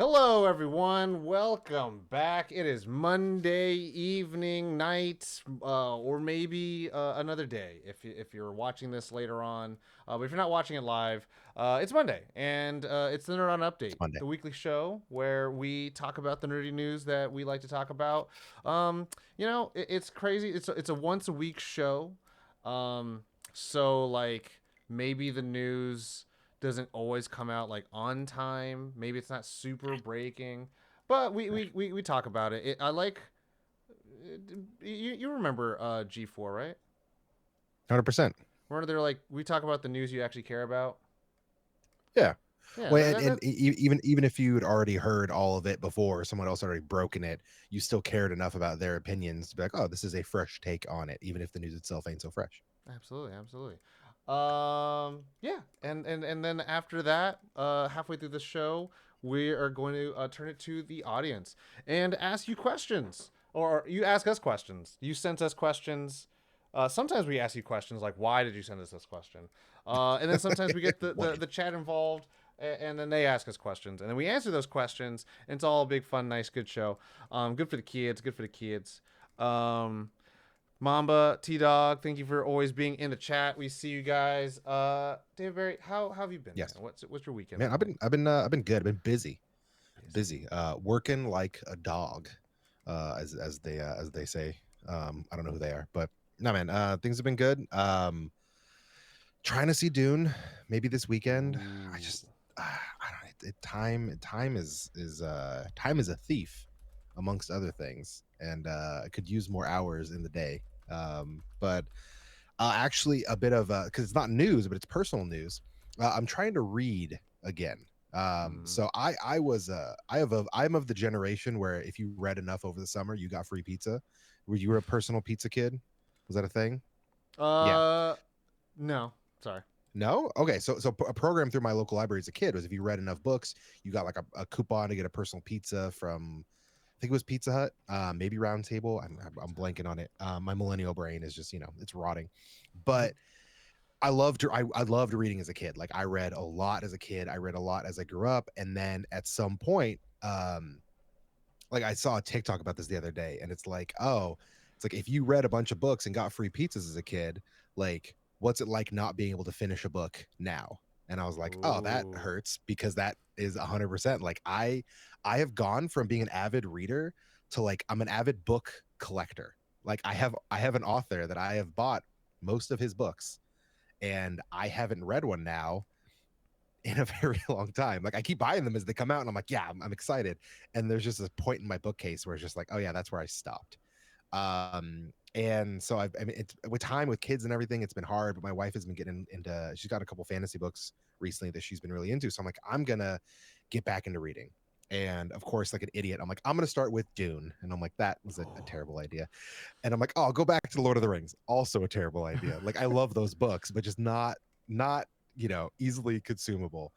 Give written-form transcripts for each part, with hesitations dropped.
Hello, everyone. Welcome back. It is Monday evening, night, or maybe another day if you're watching this later on. But if you're not watching it live, it's Monday, and it's the Nerd On It's Update, Monday. the weekly show where we talk about the nerdy news that we like to talk about. Um, it's crazy. It's a once a week show. Um, so like maybe the news doesn't always come out like on time. Maybe it's not super breaking, but we talk about it. I like you remember G4, right? 100%. Where they're like we talk about the news you actually care about. Yeah. Yeah, Well, even if you'd already heard all of it before, someone else already broken it, you still cared enough about their opinions to be like, oh, this is a fresh take on it, even if the news itself ain't so fresh. absolutely, absolutely. Yeah, and then after that, halfway through the show, we are going to turn it to the audience and ask you questions, or you ask us questions. You sent us questions. Sometimes we ask you questions like, "Why did you send us this question?" And then sometimes we get the, Why? the the chat involved, and then they ask us questions, and then we answer those questions. And it's all a big, fun, nice, good show. Good for the kids. Good for the kids. Um, Mamba, T Dog, thank you for always being in the chat. We see you guys. Dave Barry, how have you been, man? Yes. What's your weekend Man, been like? I've been good. I've been busy. Busy. Working like a dog, as they say. I don't know who they are, but no, man, things have been good. Trying to see Dune maybe this weekend. I Ooh. just I don't know. Time is a thief amongst other things, and I could use more hours in the day. But actually a bit of because it's not news, but it's personal news. I'm trying to read again. Mm. So I'm of the generation where if you read enough over the summer, you got free pizza. Were you a personal pizza kid? Was that a thing? Yeah. Uh, no, sorry. No? Okay. So a program through my local library as a kid was if you read enough books, you got like a coupon to get a personal pizza from I think it was Pizza Hut, maybe Round Table. I'm Pizza Hut. blanking on it. My millennial brain is just, it's rotting. But I loved reading as a kid. Like I read a lot as a kid. I read a lot as I grew up. And then at some point, like I saw a TikTok about this the other day, and it's like, oh, it's like if you read a bunch of books and got free pizzas as a kid, like what's it like not being able to finish a book now? And I was like, oh, that Ooh. hurts because that is 100%. Like I have gone from being an avid reader to like I'm an avid book collector. Like I have an author that I have bought most of his books, and I haven't read one now in a very long time. Like I keep buying them as they come out, and I'm like, yeah, I'm excited. And there's just a point in my bookcase where it's just like, oh yeah, that's where I stopped. And so I mean, it's with time with kids and everything, it's been hard. But my wife has been getting into. She's got a couple fantasy books recently that she's been really into. So I'm like, I'm gonna get back into reading. And of course, like an idiot, I'm like, I'm gonna start with Dune, and I'm like, that was a Oh. terrible idea. And I'm like, oh, I'll go back to Lord of the Rings, also a terrible idea. Like I love those books, but just not easily consumable.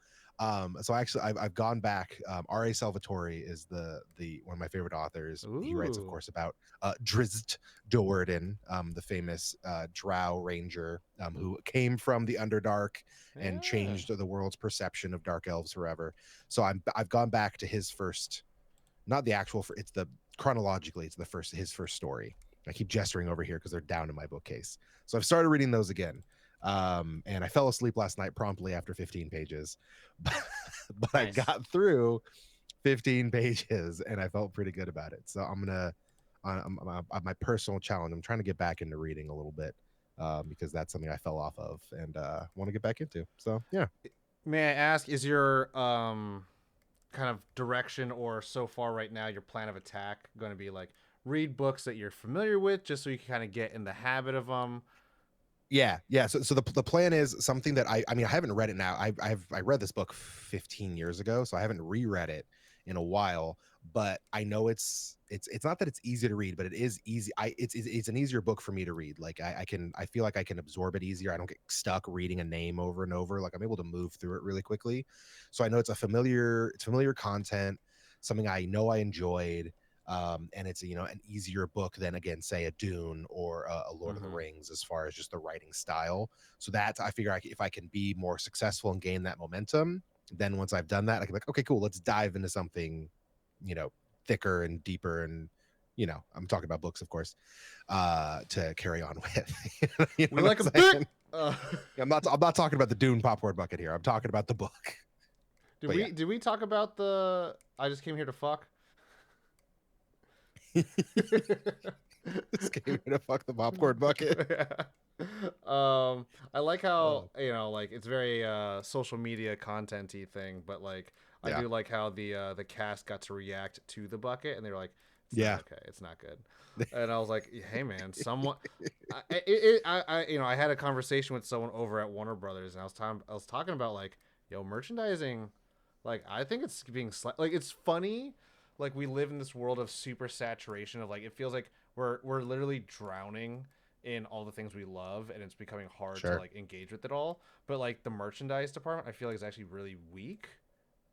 So actually I've gone back. R.A. Salvatore is the one of my favorite authors. He writes, of Ooh. course, about Drizzt Do'Urden, the famous drow ranger who came from the Underdark and Yeah. changed the world's perception of dark elves forever. So I've gone back to his first, not the actual, it's the chronologically, it's the first his first story. I keep gesturing over here because they're down in my bookcase. So I've started reading those again. And I fell asleep last night promptly after 15 pages, but I Nice. got through 15 pages and I felt pretty good about it. So I'm gonna, my personal challenge. I'm trying to get back into reading a little bit because that's something I fell off of and want to get back into. So yeah. May I ask, is your kind of direction or so far right now your plan of attack going to be like read books that you're familiar with just so you can kind of get in the habit of them? Yeah. So the plan is something that I mean I haven't read it now. I read this book 15 years ago, so I haven't reread it in a while. But I know it's not that it's easy to read, but it is easy. It's an easier book for me to read. Like I feel like I can absorb it easier. I don't get stuck reading a name over and over. Like I'm able to move through it really quickly. So I know it's familiar content, something I know I enjoyed, and it's an easier book than again say a Dune or a Lord of the Mm-hmm. Rings as far as just the writing style. So that I figure if I can be more successful and gain that momentum, Then once I've done that, I can be like, okay, cool, let's dive into something, you know, thicker and deeper, and I'm talking about books, of course, to carry on with. You We know what like a I'm bit. saying? I'm not talking about the Dune popcorn bucket here. I'm talking about the book. Did But yeah. we talk about the I just came here to fuck? This game to fuck the popcorn bucket. I like how Oh, like it's very social media contenty thing, but like I yeah. do like how the cast got to react to the bucket, and they were like, "It's not Yeah. okay, it's not good," and I was like, "Hey man, someone." I had a conversation with someone over at Warner Brothers, and I was talking about like, yo, merchandising, like I think it's being like it's funny, like we live in this world of super saturation of like it feels like we're literally drowning in all the things we love, and it's becoming hard to Sure. like engage with it all. But like the merchandise department, I feel like is actually really weak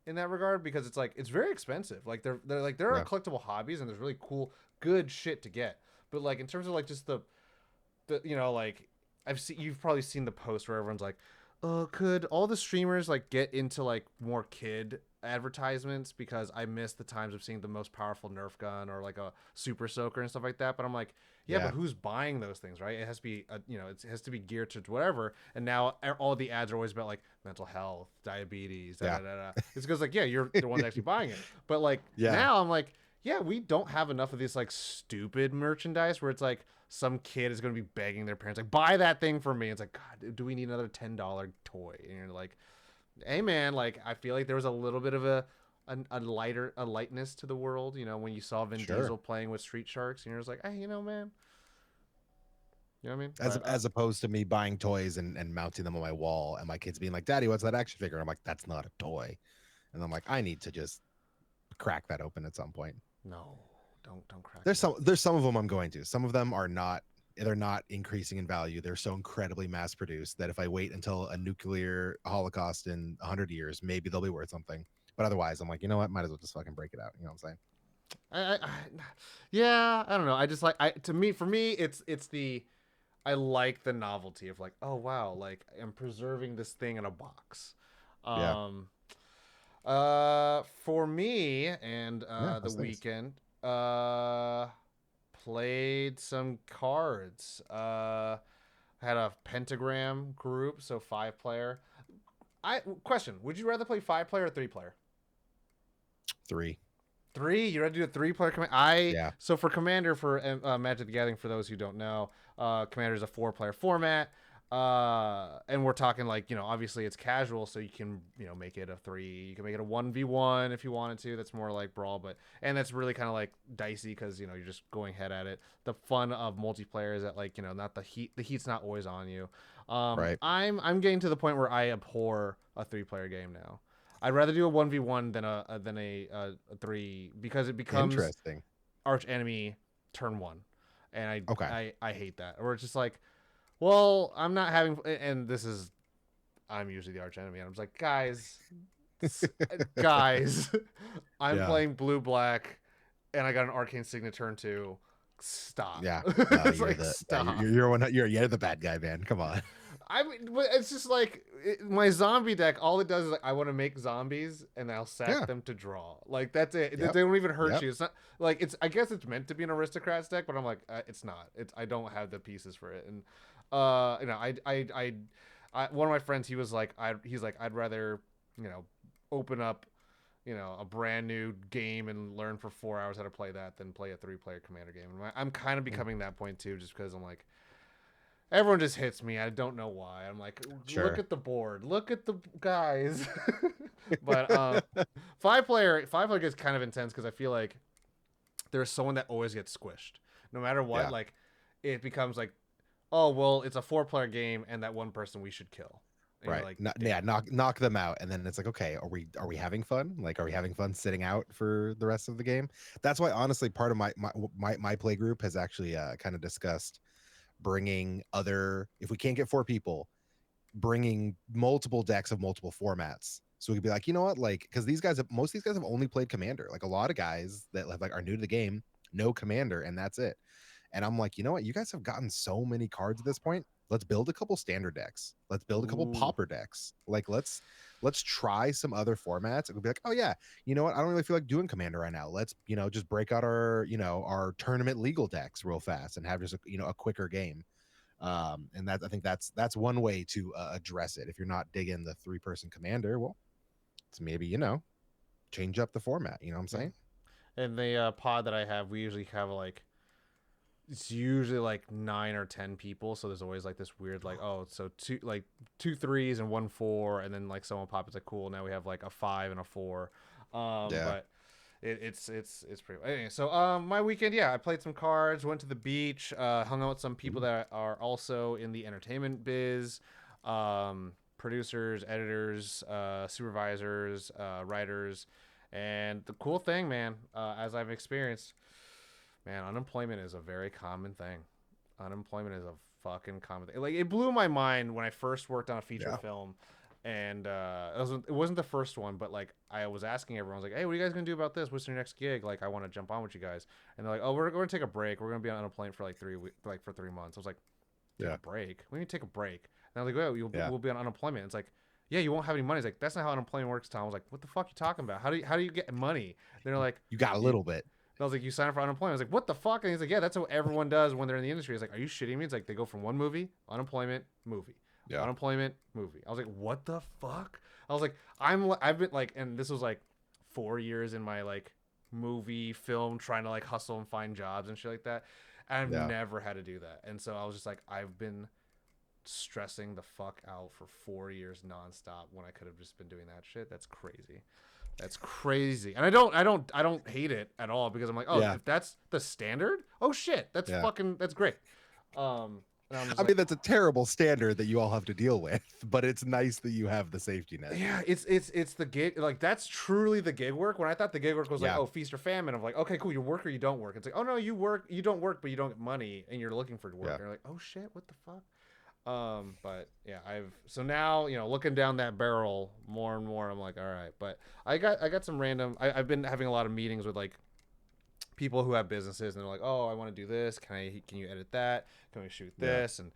in that regard because it's like it's very expensive. Like they're like there are Yeah. collectible hobbies and there's really cool good shit to get. But like in terms of like just the like you've probably seen the post where everyone's like, could all the streamers like get into like more kid advertisements because I miss the times of seeing the most powerful Nerf gun or like a super soaker and stuff like that. But I'm like, yeah, but Yeah. who's buying those things, right? It has to be it has to be geared to whatever. And now all the ads are always about like mental health, diabetes, da Yeah. da da da. It's because like, yeah, you're the ones actually buying it. But like Yeah. now I'm like, yeah, we don't have enough of this like stupid merchandise where it's like some kid is going to be begging their parents like buy that thing for me. It's like, god, do we need another $10 toy? And you're like, hey man, like I feel like there was a little bit of a lightness to the world, when you saw Vin Sure. Diesel playing with Street Sharks, and you're just like, hey, man, you know what I mean? As But as opposed to me buying toys and mounting them on my wall, and my kids being like, "Daddy, what's that action figure?" I'm like, "That's not a toy," and I'm like, "I need to just crack that open at some point." no, don't crack There's it some open. there's some of them I'm going to. Some of them are not. They're not increasing in value. They're so incredibly mass produced that if I wait until a nuclear holocaust in 100 years, maybe they'll be worth something. But otherwise, I'm like, you know what? Might as well just fucking break it out. You know what I'm saying? I yeah, I don't know. I just like for me, it's the I like the novelty of like, oh wow, like I'm preserving this thing in a box. Yeah. Um, for me and Yeah. the Those things. weekend, played some cards. Had a pentagram group, so 5 player. I question: would you rather play 5 player or 3 player? 3. Three. You ready to do a 3 player command? I Yeah. so for Commander for Magic the Gathering. For those who don't know, Commander is a 4 player format. And we're talking like obviously it's casual, so you can make it a 3. You can make it a 1v1 if you wanted to. That's more like brawl, but and that's really kind of like dicey because you're just going head at it. The fun of multiplayer is that like not the heat. The heat's not always on you. Right. I'm getting to the point where I abhor a 3 player game now. I'd rather do a 1v1 than a 3 because it becomes Interesting. arch enemy turn 1, and Okay. I hate that. Or it's just like, well, I'm not having, and this is I'm usually the arch enemy, and I'm just like, guys, I'm Yeah. playing blue black, and I got an arcane signet turn 2. Stop. Yeah. No, It's you're like the yeah, stop. you're one you're the bad guy, man. Come on. I mean, but it's just like my zombie deck. All it does is like I want to make zombies and I'll sack Yeah. them to draw. Like that's it. They Yep. don't even hurt Yep. you. It's not like it's. I guess it's meant to be an aristocrats deck, but I'm like, it's not. It's I don't have the pieces for it. And one of my friends, he was like, he's like, I'd rather open up a brand new game and learn for 4 hours how to play that than play a 3 player commander game. And I'm kind of Mm. becoming that point too, just because I'm like everyone just hits me. I don't know why. I'm like, look Sure. at the board. Look at the guys. But 5 player gets kind of intense because I feel like there's someone that always gets squished, no matter what. Yeah. Like, it becomes like, oh well, it's a 4 player game, and that one person we should kill. And you're Right. like, Yeah, damn. knock them out, and then it's like, okay, are we having fun? Like, are we having fun sitting out for the rest of the game? That's why, honestly, part of my play group has actually kind of discussed bringing other, if we can't get 4 people, bringing multiple decks of multiple formats. So we could be like, you know what, like, because most of these guys have only played Commander. Like a lot of guys that have, like, are new to the game know Commander, and that's it. And I'm like, you know what? You guys have gotten so many cards at this point. Let's build a couple standard decks. Let's build a couple Ooh. pauper decks. Like let's try some other formats. It would be like, oh yeah, you know what? I don't really feel like doing commander right now. Let's, just break out our tournament legal decks real fast and have just a quicker game. And that I think that's one way to address it. If you're not digging the 3-person commander, well, it's maybe change up the format. You know what I'm Yeah. saying? And the pod that I have, we usually have like it's usually like 9 or 10 people. So there's always like this weird like, oh, so two threes and 1 4, and then like someone pops. It's like cool. Now we have like a 5 and a 4. Yeah. But it's pretty. Anyway, so my weekend, yeah, I played some cards, went to the beach, hung out with some people Ooh. that are also in the entertainment biz, producers, editors, supervisors, writers, and the cool thing, man, as I've experienced, man, unemployment is a very common thing. Unemployment is a fucking common thing. Like it blew my mind when I first worked on a feature Yeah. film, and it wasn't the first one, but like I was asking everyone, I was like, "Hey, what are you guys gonna do about this? What's your next gig? Like, I want to jump on with you guys." And they're like, "Oh, we're gonna take a break. We're gonna be on unemployment for like like for 3 months." I was like, "Take Yeah. a break? We need to take a break." And I was like, "Oh, Yeah. we'll be on unemployment." It's like, "Yeah, you won't have any money." It's like, "That's not how unemployment works, Tom." I was like, "What the fuck are you talking about? How do you get money?" They're like, You got a "You." little bit. I was like, "You sign up for unemployment." I was like, "What the fuck?" And he's like, "Yeah, that's what everyone does when they're in the industry." He's like, "Are you shitting me?" It's like they go from one movie, unemployment, movie, Yeah. unemployment, movie. I was like, "What the fuck?" I was like, I've been like, and this was like 4 years in my like movie film trying to like hustle and find jobs and shit like that. And I've Yeah. never had to do that, and so I was just like, I've been stressing the fuck out for 4 years nonstop when I could have just been doing that shit. That's crazy. That's crazy. And I don't hate it at all because I'm like, oh, Yeah. if that's the standard, oh shit, Yeah. that's great. And I'm just I like, mean, that's a terrible standard that you all have to deal with, but it's nice that you have the safety net. yeah, it's the gig, like that's truly the gig work. When I thought the gig work was like, Yeah. oh, feast or famine, I'm like, okay, cool, you work or you don't work. It's like, oh no, you don't work, but you don't get money, and you're looking for work. Yeah. And you're like, oh shit, what the fuck? But yeah, so now looking down that barrel more and more, I'm like, all right. But I got some random. I've been having a lot of meetings with like people who have businesses, and they're like, oh, I want to do this. Can you edit that? Can we shoot Yeah. this? And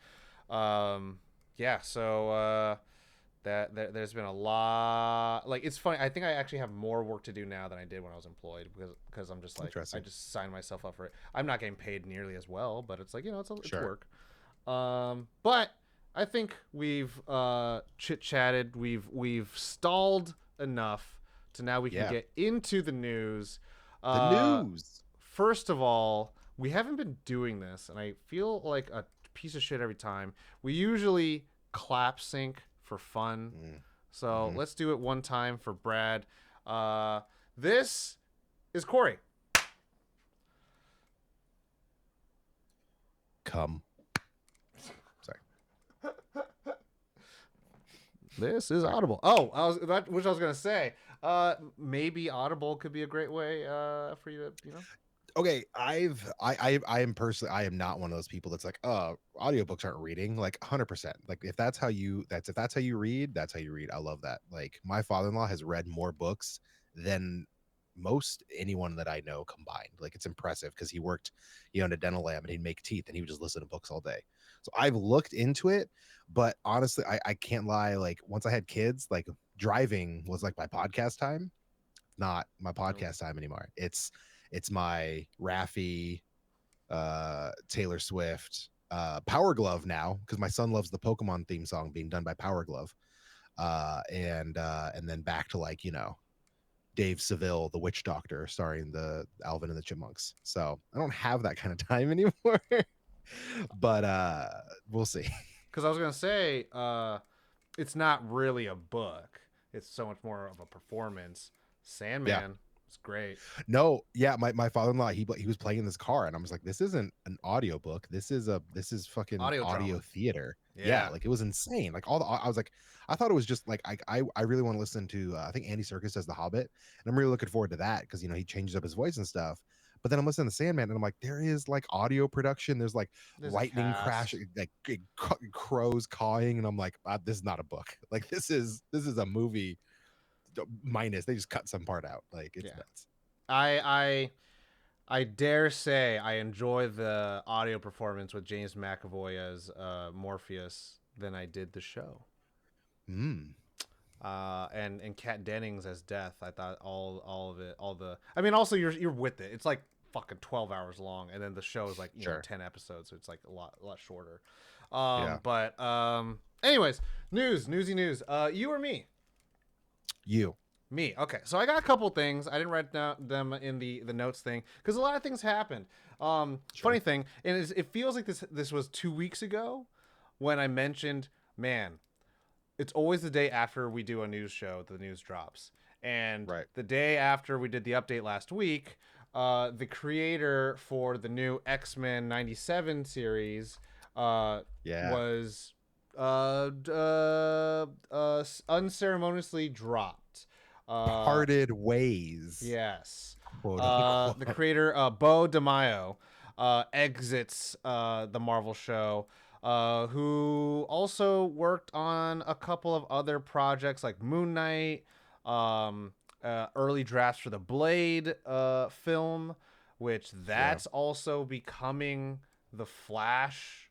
yeah, so there's been a lot. Like it's funny. I think I actually have more work to do now than I did when I was employed because I'm just like I Interesting. just signed myself up for it. I'm not getting paid nearly as well, but it's like it's Sure. work. But I think we've chit chatted. We've stalled enough to now we can Yeah. get into the news. The news. First of all, we haven't been doing this, and I feel like a piece of shit every time. We usually clap sync for fun, so Mhm. let's do it one time for Brad. This is Corey. Come. Sorry. This is Audible. Oh, which I was gonna say. Maybe Audible could be a great way for you to Okay, I am personally, I am not one of those people that's like, audiobooks aren't reading. Like 100%. Like if that's how you read, that's how you read. I love that. Like my father-in-law has read more books than most anyone that I know combined. Like it's impressive because he worked, in a dental lab and he'd make teeth and he would just listen to books all day. So I've looked into it, but honestly, I can't lie. Like once I had kids, like driving was like my podcast time, not my Nope. podcast time anymore. It's my Raffi, Taylor Swift, Power Glove now because my son loves the Pokemon theme song being done by Power Glove, and then back to like Dave Seville, the Witch Doctor, starring the Alvin and the Chipmunks. So I don't have that kind of time anymore, but we'll see. Because I was gonna say, it's not really a book. It's so much more of a performance. Yeah. Sandman, it's great. No, yeah, my father-in-law, he was playing this car and I was like, this isn't an audiobook. This is fucking Audio audio drama. theater. Yeah, Yeah. like it was insane. Like I was like, I thought it was just like I really want to listen to I think Andy Serkis does The Hobbit, and I'm really looking forward to that because he changes up his voice and stuff. But then I'm listening to Sandman and I'm like, there is like audio production. There's like There's a lightning crash, cast. like crows cawing, and I'm like, this is not a book. Like this is a movie minus they just cut some part out. Like it's Yeah. nuts. I I dare say I enjoy the audio performance with James McAvoy as Morpheus than I did the show. Mm. And Kat Dennings as Death. I thought all of it, all the. I mean, also you're with it. It's like fucking 12 hours long, and then the show is like Sure. 10 episodes, so it's like a lot shorter. Yeah. But anyways, newsy news. You or me? You. Me. Okay. So I got a couple things. I didn't write down them in the notes thing because a lot of things happened. Funny Sure. thing, and it feels like this was 2 weeks ago when I mentioned, man, it's always the day after we do a news show the news drops, and Right. the day after we did the update last week, the creator for the new X-Men '97 series uh, Yeah. was unceremoniously dropped. Uh, Parted ways, yes. quote The unquote. creator, Bo DeMaio, exits the Marvel show, who also worked on a couple of other projects like Moon Knight, early drafts for the Blade film, which Yeah. that's also becoming the Flash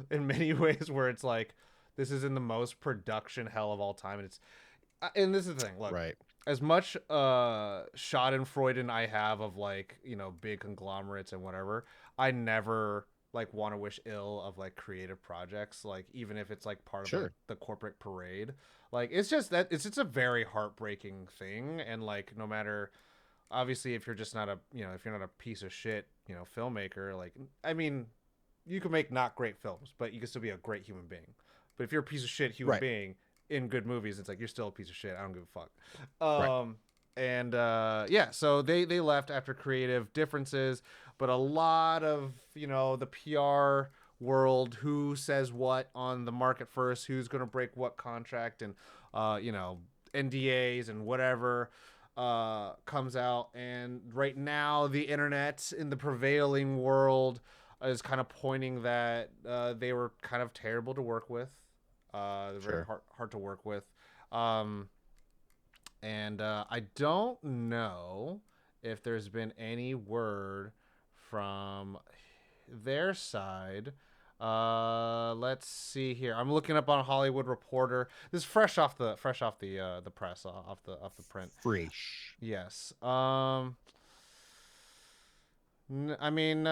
in many ways, where it's like this is in the most production hell of all time, and this is the thing. Look, Right. as much Schadenfreude I have of like big conglomerates and whatever, I never like want to wish ill of like creative projects, like even if it's like part of like Sure. the corporate parade. Like it's just a very heartbreaking thing, and like no matter, obviously, if you're just not a if you're not a piece of shit filmmaker, like I mean, you can make not great films, but you can still be a great human being. But if you're a piece of shit human Right. being in good movies, it's like you're still a piece of shit. I don't give a fuck. Right. And yeah, so they left after creative differences, but a lot of the PR world, who says what on the market first, who's going to break what contract, and NDAs and whatever comes out. And right now, the internet in the prevailing world is kind of pointing that they were kind of terrible to work with. They're very Sure. hard to work with. Um, and I don't know if there's been any word from their side. Let's see here. I'm looking up on Hollywood Reporter. This is fresh off the press, off the print. Fresh. Yes. I mean,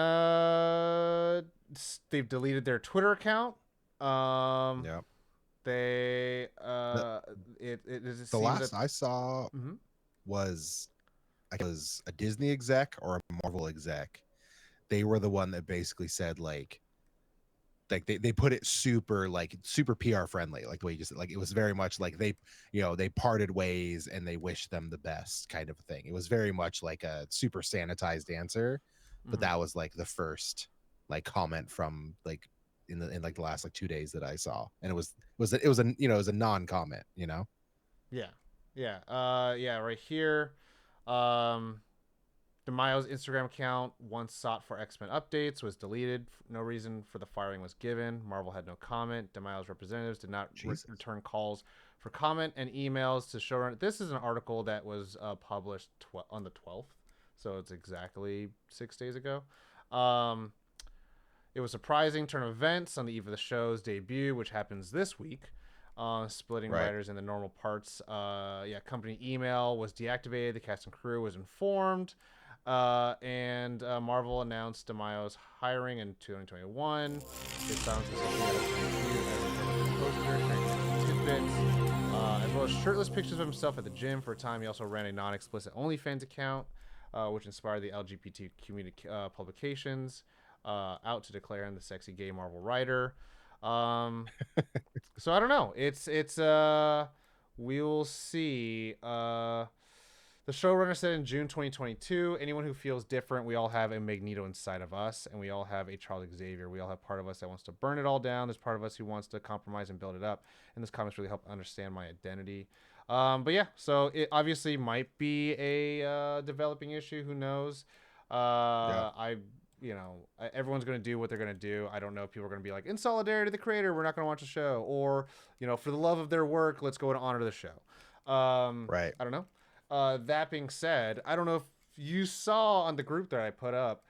they've deleted their Twitter account. Um, Yeah. they The it the seems that. last I saw Mhm. was a Disney exec or a Marvel exec. They were the one that basically said they put it super PR friendly, like the way you just like it was very much like they parted ways and they wished them the best kind of thing. It was very much like a super sanitized answer, but Mhm. that was like the first like comment from like in like the last like 2 days that I saw, and it was a non-comment, Yeah. Yeah. Yeah. Right here. Um, DeMaio's Instagram account, once sought for X Men updates, was deleted. No reason for the firing was given. Marvel had no comment. DeMaio's representatives did not Jesus. return calls for comment and emails to showrunner. This is an article that was published on the 12th, so it's exactly 6 days ago. Um, it was a surprising turn of events on the eve of the show's debut, which happens this week. Splitting Right. writers into normal parts. Yeah, company email was deactivated. The cast and crew was informed. And Marvel announced DeMaio's hiring in 2021. His silence was tidbits, as well as shirtless pictures of himself at the gym. For a time, he also ran a non-explicit OnlyFans account, which inspired the LGBT community publications out to declare him the sexy gay Marvel writer. Um, so I don't know. It's we will see. The showrunner said in June 2022, anyone who feels different, we all have a Magneto inside of us, and we all have a Charles Xavier. We all have part of us that wants to burn it all down. There's part of us who wants to compromise and build it up. And this comics really helped understand my identity. But yeah, so it obviously might be a developing issue. Who knows? Yeah. I everyone's going to do what they're going to do. I don't know if people are going to be like, in solidarity to the creator, we're not going to watch the show, or for the love of their work, let's go and honor the show. Right. I don't know. That being said, I don't know if you saw on the group that I put up,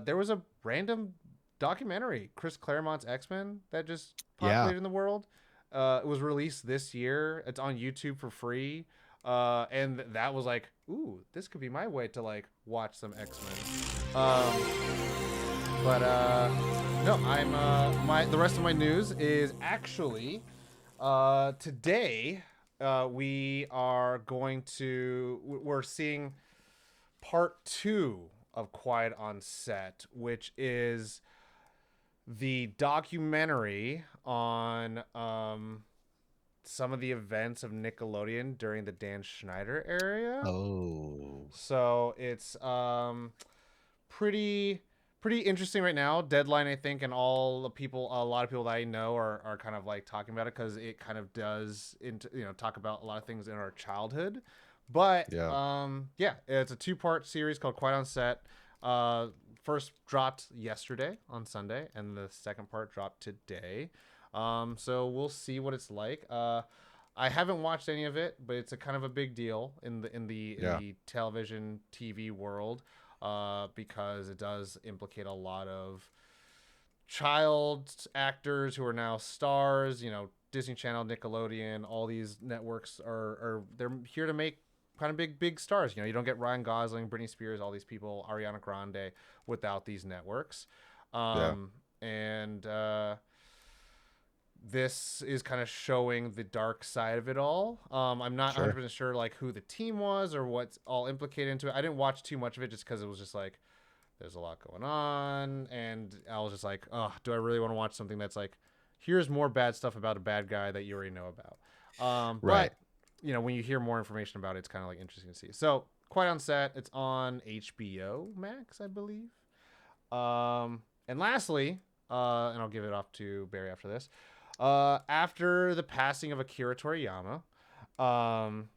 there was a random documentary, Chris Claremont's X-Men, that just Yeah. populated in the world. It was released this year. It's on YouTube for free. And that was like, ooh, this could be my way to like watch some X-Men. But no, I'm my the rest of my news is actually today we are going to we're seeing part 2 of Quiet on Set, which is the documentary on some of the events of Nickelodeon during the Dan Schneider era. Oh. So it's pretty pretty interesting right now. Deadline, I think, and all the people, a lot of people that I know are kind of like talking about it because it kind of does into talk about a lot of things in our childhood. But Yeah. yeah, it's a two-part series called Quiet on Set. Uh, First dropped yesterday on Sunday, and the second part dropped today. So we'll see what it's like. I haven't watched any of it, but it's a kind of a big deal in Yeah. the television TV world, because it does implicate a lot of child actors who are now stars. Disney Channel, Nickelodeon, all these networks are they're here to make kind of big stars. You don't get Ryan Gosling, Britney Spears, all these people, Ariana Grande without these networks. Yeah. And This is kind of showing the dark side of it all. I'm not Sure. 100% sure like who the team was or what's all implicated into it. I didn't watch too much of it just because it was just like there's a lot going on, and I was just like, oh, do I really want to watch something that's like, here's more bad stuff about a bad guy that you already know about. Right. But when you hear more information about it, it's kind of like interesting to see. So, Quite on Set, it's on HBO Max, I believe. And lastly, and I'll give it off to Barry after this. After the passing of Akira Toriyama, um,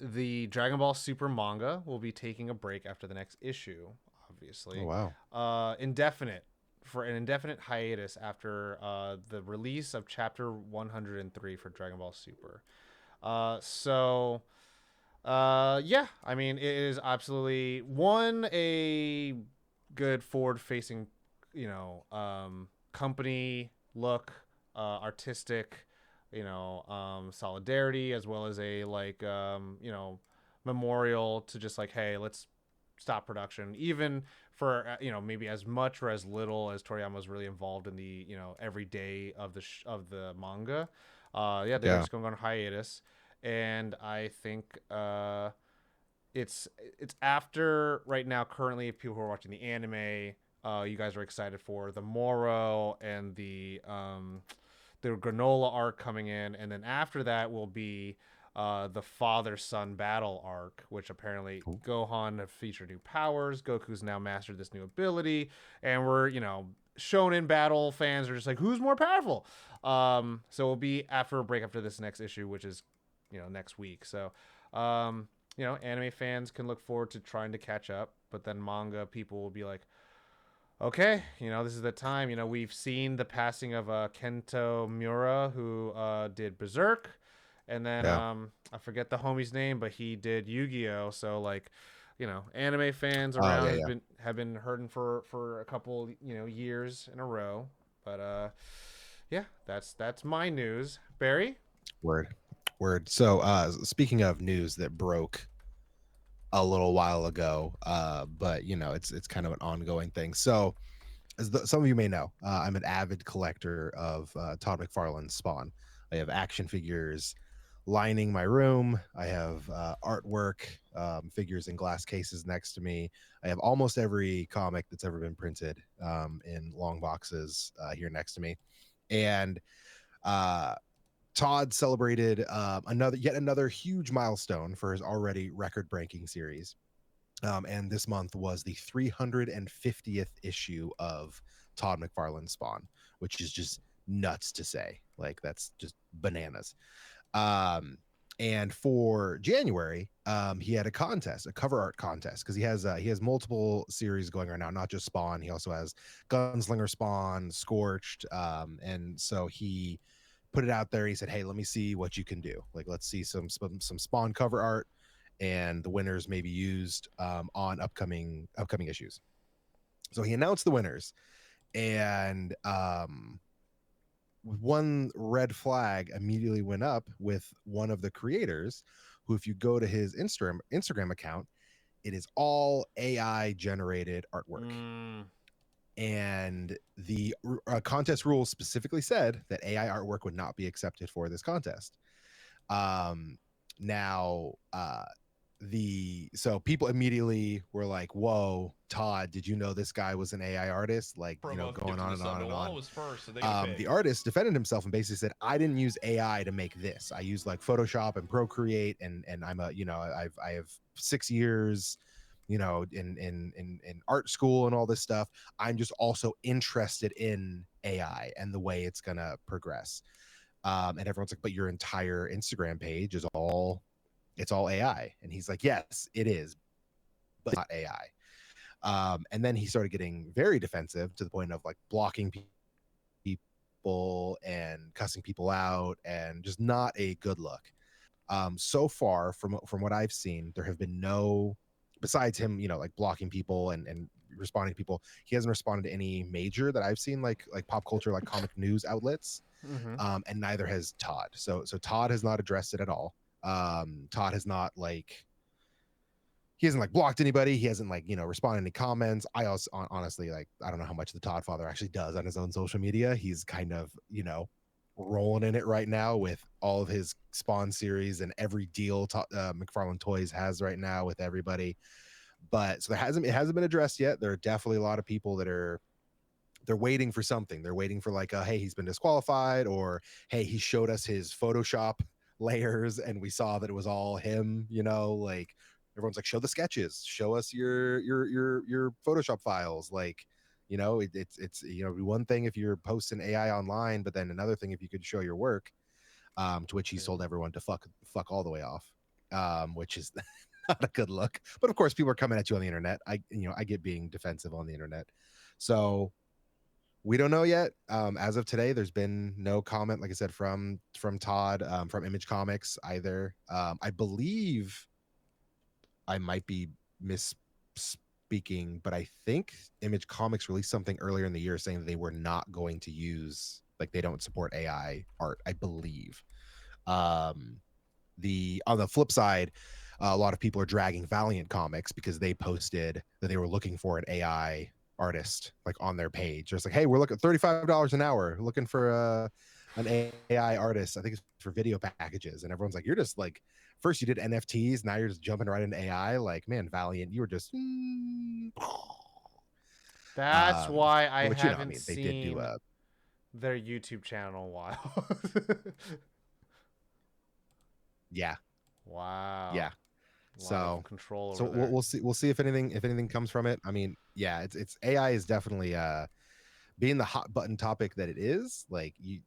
the Dragon Ball Super manga will be taking a break after the next issue, Oh obviously. wow. Indefinite for an indefinite hiatus after the release of chapter 103 for Dragon Ball Super. Yeah, I mean, it is absolutely a good forward facing, company look, artistic, solidarity, as well as a like, memorial to just like, hey, let's stop production, even for maybe as much or as little as Toriyama was really involved in the every day of of the manga. Yeah, they're Yeah. just going on hiatus, and I think it's after right now. Currently, people who are watching the anime, you guys are excited for the Moro and the granola arc coming in, and then after that will be the father son battle arc, which apparently Cool. Gohan have featured new powers. Goku's now mastered this new ability, and we're shown in battle fans are just like, who's more powerful? So it'll be after a break after this next issue, which is next week. So anime fans can look forward to trying to catch up, but then manga people will be like, okay, this is the time. We've seen the passing of Kento Miura, who did Berserk, and then Yeah. I forget the homie's name, but he did Yu-Gi-Oh. So like, anime fans Oh around yeah. Yeah. have been hurting for a couple years in a row. But yeah, that's my news. Barry. Word. Word. So speaking of news that broke a little while ago, but it's kind of an ongoing thing. So some of you may know, I'm an avid collector of Todd McFarlane's Spawn. I have action figures lining my room. I have artwork, figures in glass cases next to me. I have almost every comic that's ever been printed in long boxes here next to me. And uh, Todd celebrated yet another huge milestone for his already record-breaking series. And this month was the 350th issue of Todd McFarlane's Spawn, which is just nuts to say. Like that's just bananas. Um, and for January, he had a contest, a cover art contest, because he has multiple series going right now, not just Spawn. He also has Gunslinger Spawn, Scorched, and so he put it out there. He said, "Hey, let me see what you can do. Like, let's see some Spawn cover art." and the winners may be used on upcoming issues. So he announced the winners, and one red flag immediately went up with one of the creators, who, if you go to his Instagram account, it is all AI generated artwork. Mm, And the contest rules specifically said that AI artwork would not be accepted for this contest. Um, now, the so people immediately were like, "Whoa, Todd, did you know this guy was an AI artist?" Like, For you know, both going gifted on the and sub, on but and Walla on. was first, so they get to pick. The artist defended himself and basically said, "I didn't use AI to make this. I used like Photoshop and Procreate, and I'm a, you know, I have 6 years, you know, in art school and all this stuff. I'm just also interested in AI and the way it's gonna progress." And everyone's like, "But your entire Instagram page is all it's all AI," and he's like, "Yes, it is, but not AI." And then he started getting very defensive to the point of like blocking people and cussing people out, and just not a good look. So far, from what I've seen, there have been no, besides him, you know, like blocking people and responding to people. He hasn't responded to any major that I've seen, like pop culture, like comic news outlets. mm-hmm. And neither has Todd. So Todd has not addressed it at all. Todd has not like he hasn't like blocked anybody. He hasn't like, you know, responded to any comments. I also honestly, like, I don't know how much the Todd father actually does on his own social media. He's kind of, you know, rolling in it right now with all of his Spawn series and every deal McFarlane Toys has right now with everybody. But so it hasn't been addressed yet. There are definitely a lot of people that are they're waiting for something. They're waiting for like, hey, he's been disqualified, or hey, he showed us his Photoshop layers and we saw that it was all him. You know, like everyone's like, show the sketches, show us your Photoshop files. Like, you know, it's you know, one thing if you're posting AI online, but then another thing if you could show your work. To which he True. sold everyone to fuck all the way off, which is not a good look. But of course, people are coming at you on the internet. I get being defensive on the internet, so we don't know yet. As of today, there's been no comment, like I said, from Todd, from Image Comics either. I believe I might be misspeaking, but I think Image Comics released something earlier in the year saying that they were not going to use, like, they don't support AI art, I believe. Um, the On the flip side, a lot of people are dragging Valiant Comics because they posted that they were looking for an AI artist like on their page. It's like, hey, we're looking $35 an hour, looking for an AI artist. I think it's for video packages, and everyone's like, you're just like, first you did NFTs, now you're just jumping right into AI. Like, man, Valiant, you were just. That's why I Which, you know, I haven't mean, they did do seen a their YouTube channel in a while. yeah, yeah. Wow. A lot of So control so over there. we'll see if anything comes from it. I mean, yeah, it's AI is definitely being the hot button topic that it is. Like, you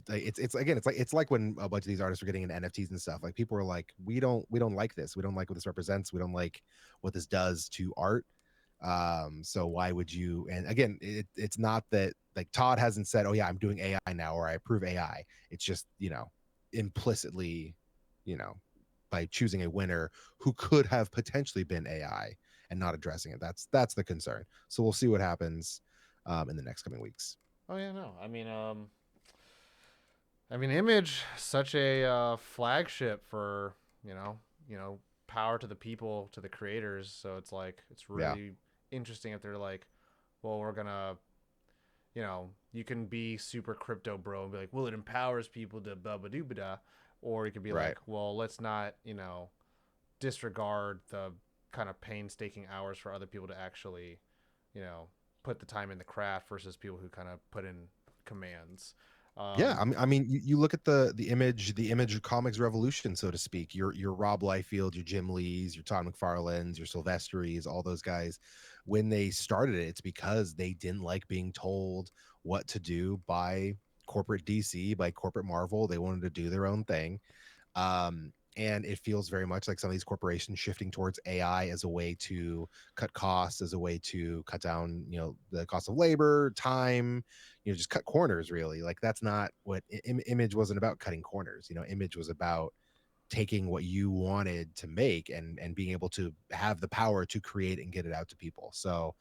like, it's again, it's like when a bunch of these artists were getting into NFTs and stuff. Like, people were like, we don't like this. We don't like what this represents. We don't like what this does to art. So why would you? And again, it's not that, like, Todd hasn't said, oh yeah, I'm doing AI now, or I approve AI. It's just, you know, implicitly, you know, by choosing a winner who could have potentially been AI and not addressing it. That's the concern. So we'll see what happens in the next coming weeks. Oh yeah, no. I mean, Image such a flagship for you know, power to the people, to the creators. So it's like it's Yeah, really interesting if they're like, well, we're gonna, you know, you can be super crypto bro and be like, well, it empowers people to blah blah doo da, or you could be right. like, well, let's not, you know, disregard the kind of painstaking hours for other people to actually, you know, put the time in the craft versus people who kind of put in commands. Yeah, Um, I mean, you look at the image comics revolution, so to speak. Your Rob Liefeld, your Jim Lees, your Todd McFarlane's, your Silvestris, all those guys. When they started it, it's because they didn't like being told what to do by corporate DC, by corporate Marvel. They wanted to do their own thing. And it feels very much like some of these corporations shifting towards AI as a way to cut costs, as a way to cut down, you know, the cost of labor, time, you know, just cut corners. Really, like, that's not what Image wasn't about, cutting corners. You know, Image was about taking what you wanted to make and being able to have the power to create and get it out to people. So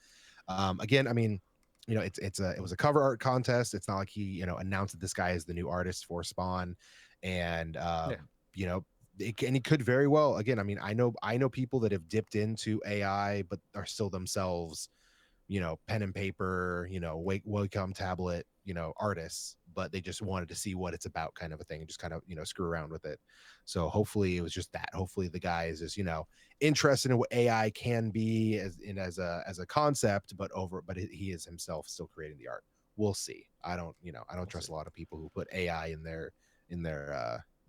again, I mean, it was a cover art contest. It's not like he, announced that this guy is the new artist for Spawn. And Yeah. you know, and he could very well, again, I mean, I know people that have dipped into AI but are still themselves, pen and paper, Wacom tablet, artists, but they just wanted to see what it's about, kind of a thing, and just kind of, screw around with it. So hopefully it was just that. Hopefully the guy is just, interested in what AI can be as a concept, but he is himself still creating the art. We'll see. I don't trust a lot of people who put AI in their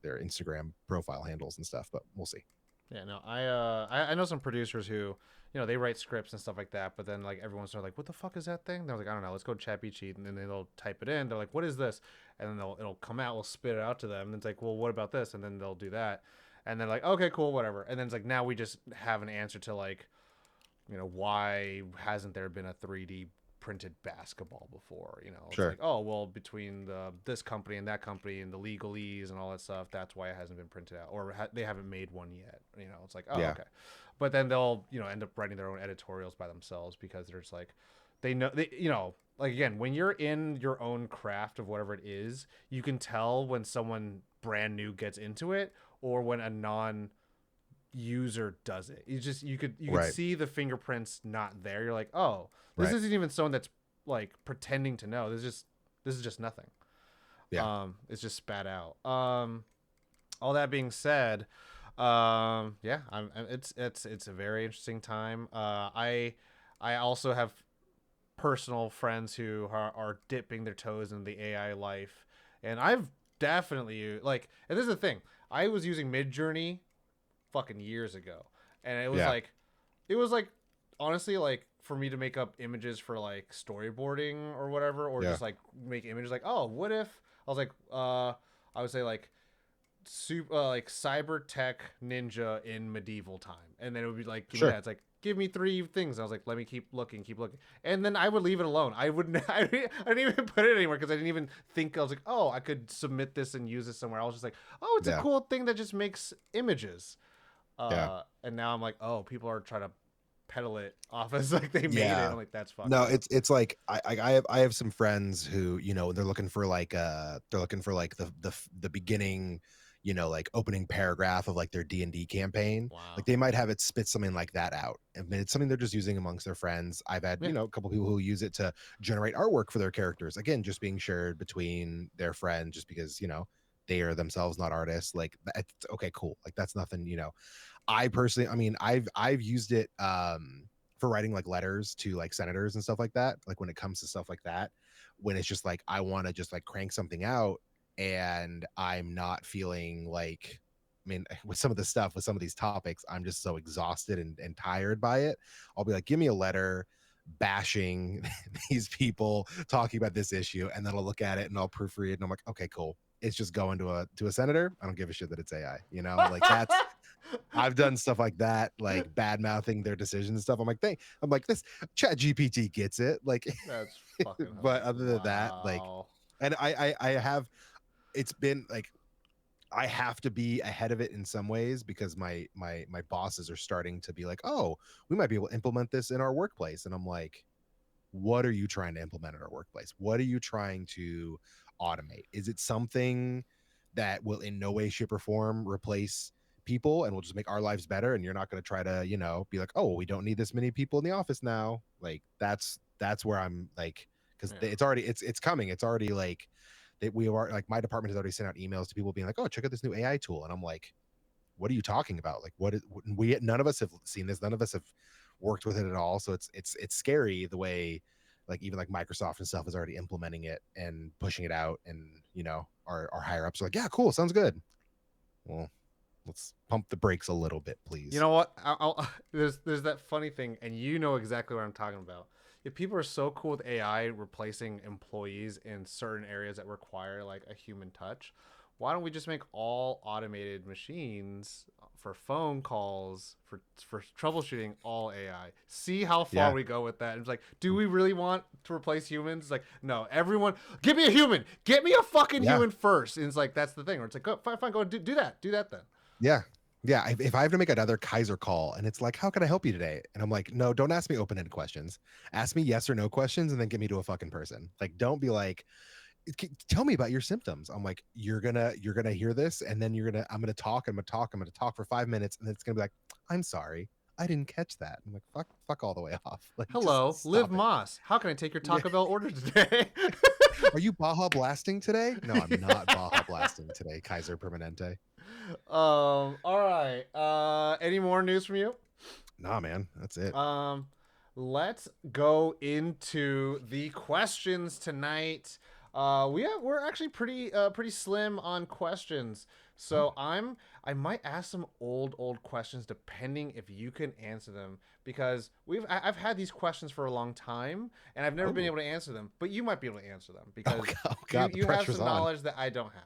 Instagram profile handles and stuff, but we'll see. Yeah, no, I know some producers who, they write scripts and stuff like that, but then like everyone's sort of like, what the fuck is that thing? They're like, I don't know, let's go to ChatGPT, and then they'll type it in. They're like, what is this? And then it'll come out, we'll spit it out to them, and it's like, well, what about this? And then they'll do that, and then like, okay, cool, whatever. And then it's like, now we just have an answer to like, why hasn't there been a 3D printed basketball before? It's Sure. like, oh well, between this company and that company and the legalese and all that stuff, that's why it hasn't been printed out, or they haven't made one yet. It's like, oh Yeah. okay, but then they'll end up writing their own editorials by themselves because they're just like, they know they like, again, when you're in your own craft of whatever it is, you can tell when someone brand new gets into it or when a non user does it. You could Right. see the fingerprints not there. You're like, oh, this Right. isn't even someone that's like pretending to know. This is just nothing. Yeah. It's just spat out. All that being said, yeah, it's a very interesting time. I also have personal friends who are dipping their toes in the AI life, and I've definitely like. And this is the thing. I was using Midjourney fucking years ago, and Yeah. it was like honestly like for me to make up images for like storyboarding or whatever, or Yeah. just like make images like, oh, what if I was like I would say like super like cyber tech ninja in medieval time, and then it would be like, give me Sure. that. It's like, give me three things. I was like, let me keep looking, and then I would leave it alone. I wouldn't. I didn't even put it anywhere because I didn't even think. I was like, oh, I could submit this and use this somewhere. I was just like, oh, it's a Yeah. cool thing that just makes images. Yeah. And now I'm like, oh, people are trying to peddle it off as like they made it. Yeah. I'm like, that's fucked No, up. it's like I have some friends who, they're looking for like the beginning, like opening paragraph of like their D&D campaign. Wow. Like they might have it spit something like that out. I mean, it's something they're just using amongst their friends. I've had, Yeah. a couple people who use it to generate artwork for their characters. Again, just being shared between their friends just because, they are themselves not artists. Like that's okay, cool. Like that's nothing, I personally, I mean, I've used it for writing like letters to like senators and stuff like that. Like when it comes to stuff like that, when it's just like I want to just like crank something out and I'm not feeling like, I mean, with some of the stuff, with some of these topics, I'm just so exhausted and tired by it. I'll be like, give me a letter bashing these people talking about this issue, and then I'll look at it and I'll proofread and I'm like, okay, cool. It's just going to a senator. I don't give a shit that it's AI. Like that's I've done stuff like that, like bad mouthing their decisions and stuff. I'm like, this Chat GPT gets it. Like, That's fucking but other than that, like, wow. and I have, it's been like, I have to be ahead of it in some ways because my bosses are starting to be like, oh, we might be able to implement this in our workplace. And I'm like, what are you trying to implement in our workplace? What are you trying to automate? Is it something that will in no way, shape, or form replace people and will just make our lives better? And you're not going to try to, be like, oh, well, we don't need this many people in the office now. Like that's where I'm like, because Yeah. it's coming. It's already like that we are like my department has already sent out emails to people being like, oh, check out this new AI tool. And I'm like, what are you talking about? Like, what is we none of us have seen this, none of us have worked with it at all. So it's scary the way like even like Microsoft and stuff is already implementing it and pushing it out, and our higher ups are like, yeah, cool, sounds good. Well, let's pump the brakes a little bit, You please. know what? There's that funny thing, and you know exactly what I'm talking about. If people are so cool with AI replacing employees in certain areas that require like a human touch, why don't we just make all automated machines for phone calls, for troubleshooting, all AI? See how far Yeah. we go with that. And it's like, do we really want to replace humans? It's like, no, everyone, give me a human, get me a fucking Yeah. human first. And it's like that's the thing. Where it's like, go fine, go do that then. Yeah. Yeah. If I have to make another Kaiser call and it's like, how can I help you today? And I'm like, no, don't ask me open ended questions. Ask me yes or no questions and then get me to a fucking person. Like, don't be like, tell me about your symptoms. I'm like, you're gonna hear this and then I'm gonna talk for 5 minutes and then it's gonna be like, I'm sorry. I didn't catch that. I'm like, fuck all the way off. Like, just Hello, Liv stop it. Moss. How can I take your Yeah. Taco Bell order today? Are you Baja blasting today? No, I'm not Baja blasting today, Kaiser Permanente. All right. Any more news from you? Nah, man. That's it. Um, let's go into the questions tonight. We're actually pretty slim on questions. Oh, So I might ask some old questions depending if you can answer them because I've had these questions for a long time and I've never been oh, able to answer them, but you might be able to answer them oh, because God, oh, you God, the you have pressure's some on. knowledge that I don't have.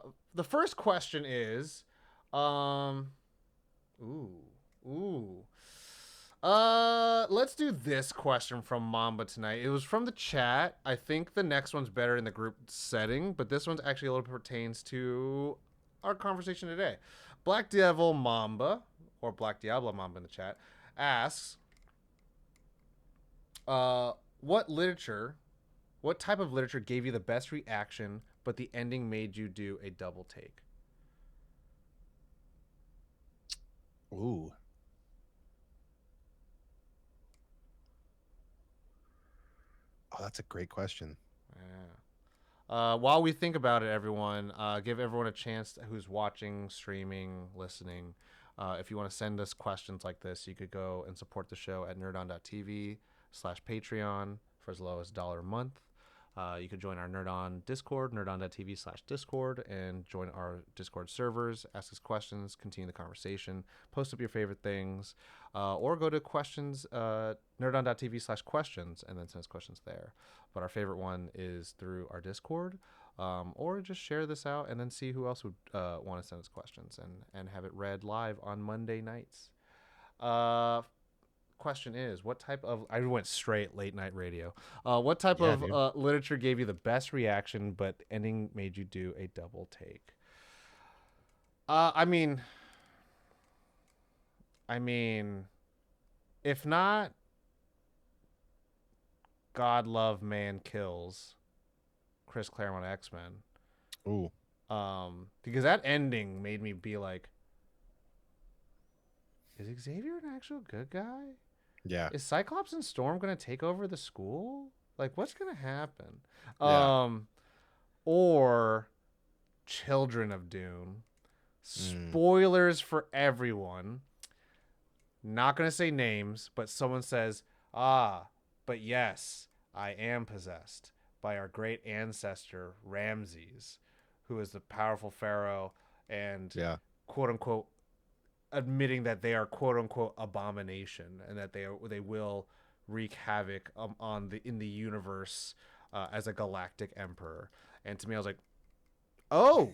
Okay. The first question is, um, ooh, ooh. Let's do this question from Mamba tonight. It was from the chat. I think the next one's better in the group setting, but this one's actually a little pertains to our conversation today. Black Devil Mamba, or Black Diablo Mamba in the chat, asks, uh, what literature, what type of literature gave you the best reaction, but the ending made you do a double take? Ooh. Oh, that's a great question. Yeah. While we think about it, everyone, give everyone a chance who's watching, streaming, listening. If you want to send us questions like this, you could go and support the show at nerdon.tv/Patreon for as low as $1 a month. You could join our Nerdon Discord, nerdon.tv/Discord, and join our Discord servers, ask us questions, continue the conversation, post up your favorite things, or go to questions, nerdon.tv/questions, and then send us questions there. But our favorite one is through our Discord, or just share this out and then see who else would want to send us questions and have it read live on Monday nights. Uh, Question is, what type of, I went straight late night radio, what type Yeah, of dude. literature gave you the best reaction but ending made you do a double take? Uh i mean i mean if not God Love Man Kills, Chris Claremont X-Men, Ooh. because that ending made me be like, is Xavier an actual good guy? Yeah. Is Cyclops and Storm gonna take over the school? Like, what's gonna happen? Yeah. um or Children of Dune. Mm. Spoilers for everyone. Not going to say names, but someone says, "Ah, but yes, I am possessed by our great ancestor Ramses, who is the powerful pharaoh and Yeah. quote unquote admitting that they are quote unquote abomination and that they will wreak havoc on the in the universe as a galactic emperor." And to me, I was like, "Oh,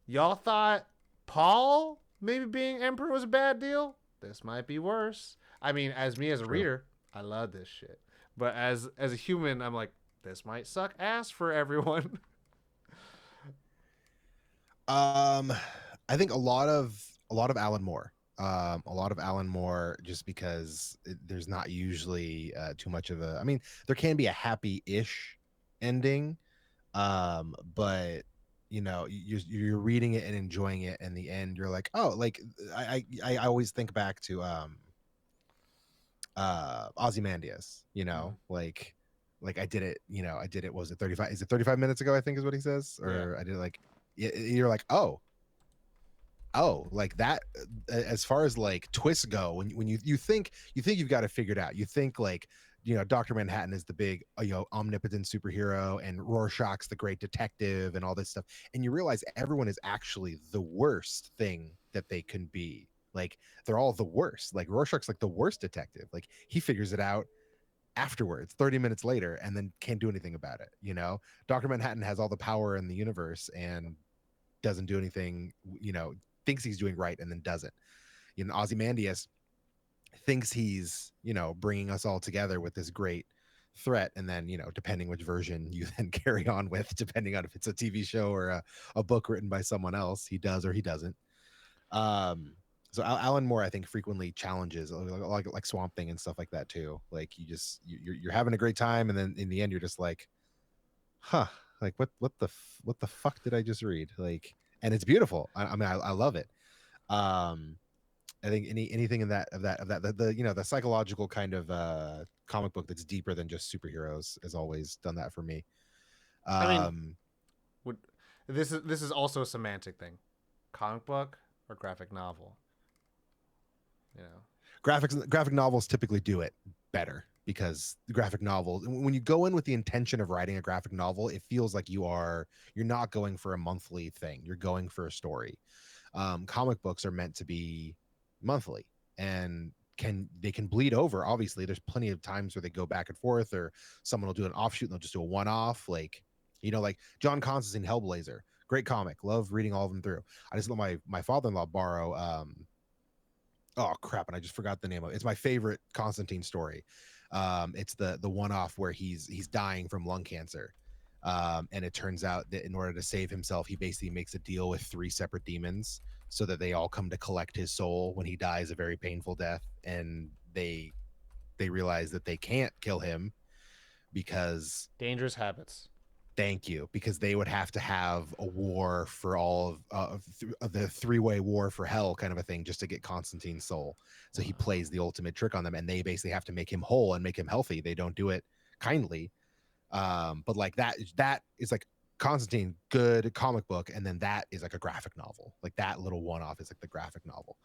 y'all thought Paul maybe being emperor was a bad deal? This might be worse." I mean, as me as a True. reader, I love this shit. But as a human, I'm like, this might suck ass for everyone. Um, I think a lot of Alan Moore. A lot of Alan Moore, just because there's not usually too much of a. I mean, there can be a happy-ish ending, but you're reading it and enjoying it, and the end you're like, oh, like I always think back to Ozymandias, Mm, like I did it, was it 35, is it 35 minutes ago, I think is what he says, yeah. or I did it like, you're like, oh, like that. As far as like twists go, when you think you've got it figured out, you think like, Dr. Manhattan is the big, omnipotent superhero, and Rorschach's the great detective and all this stuff, and you realize everyone is actually the worst thing that they can be. Like, they're all the worst. Like, Rorschach's like the worst detective. Like, he figures it out afterwards, 30 minutes later, and then can't do anything about it. Dr. Manhattan has all the power in the universe and doesn't do anything, thinks he's doing right and then doesn't. Ozymandias thinks he's, bringing us all together with this great threat, and then, depending which version you then carry on with, depending on if it's a TV show or a book written by someone else, he does or he doesn't. Um, so Alan Moore, I think, frequently challenges like Swamp Thing and stuff like that too. Like you're having a great time, and then in the end, you're just like, huh, like what the fuck did I just read? Like, and it's beautiful. I mean, I love it. Um, I think anything in that the you know the psychological kind of comic book that's deeper than just superheroes has always done that for me. I mean, Um, would this is also a semantic thing, comic book or graphic novel, you know. graphic novels typically do it better because the graphic novels, when you go in with the intention of writing a graphic novel, it feels like you're not going for a monthly thing, you're going for a story. Comic books are meant to be monthly, and can bleed over. Obviously there's plenty of times where they go back and forth, or someone will do an offshoot and they'll just do a one-off, like like John Constantine Hellblazer, great comic, love reading all of them through. I just let my father-in-law borrow oh crap, and I just forgot the name of it. It's my favorite Constantine story. It's the one off where he's dying from lung cancer. And it turns out that in order to save himself, he basically makes a deal with three separate demons so that they all come to collect his soul when he dies a very painful death. And they realize that they can't kill him because Dangerous habits. thank you, because they would have to have a war for all of the three-way war for hell kind of a thing just to get Constantine's soul. So he Wow. plays the ultimate trick on them, and they basically have to make him whole and make him healthy. They don't do it kindly. But like that is like Constantine, good comic book, and then that is like a graphic novel. Like that little one-off is like the graphic novel.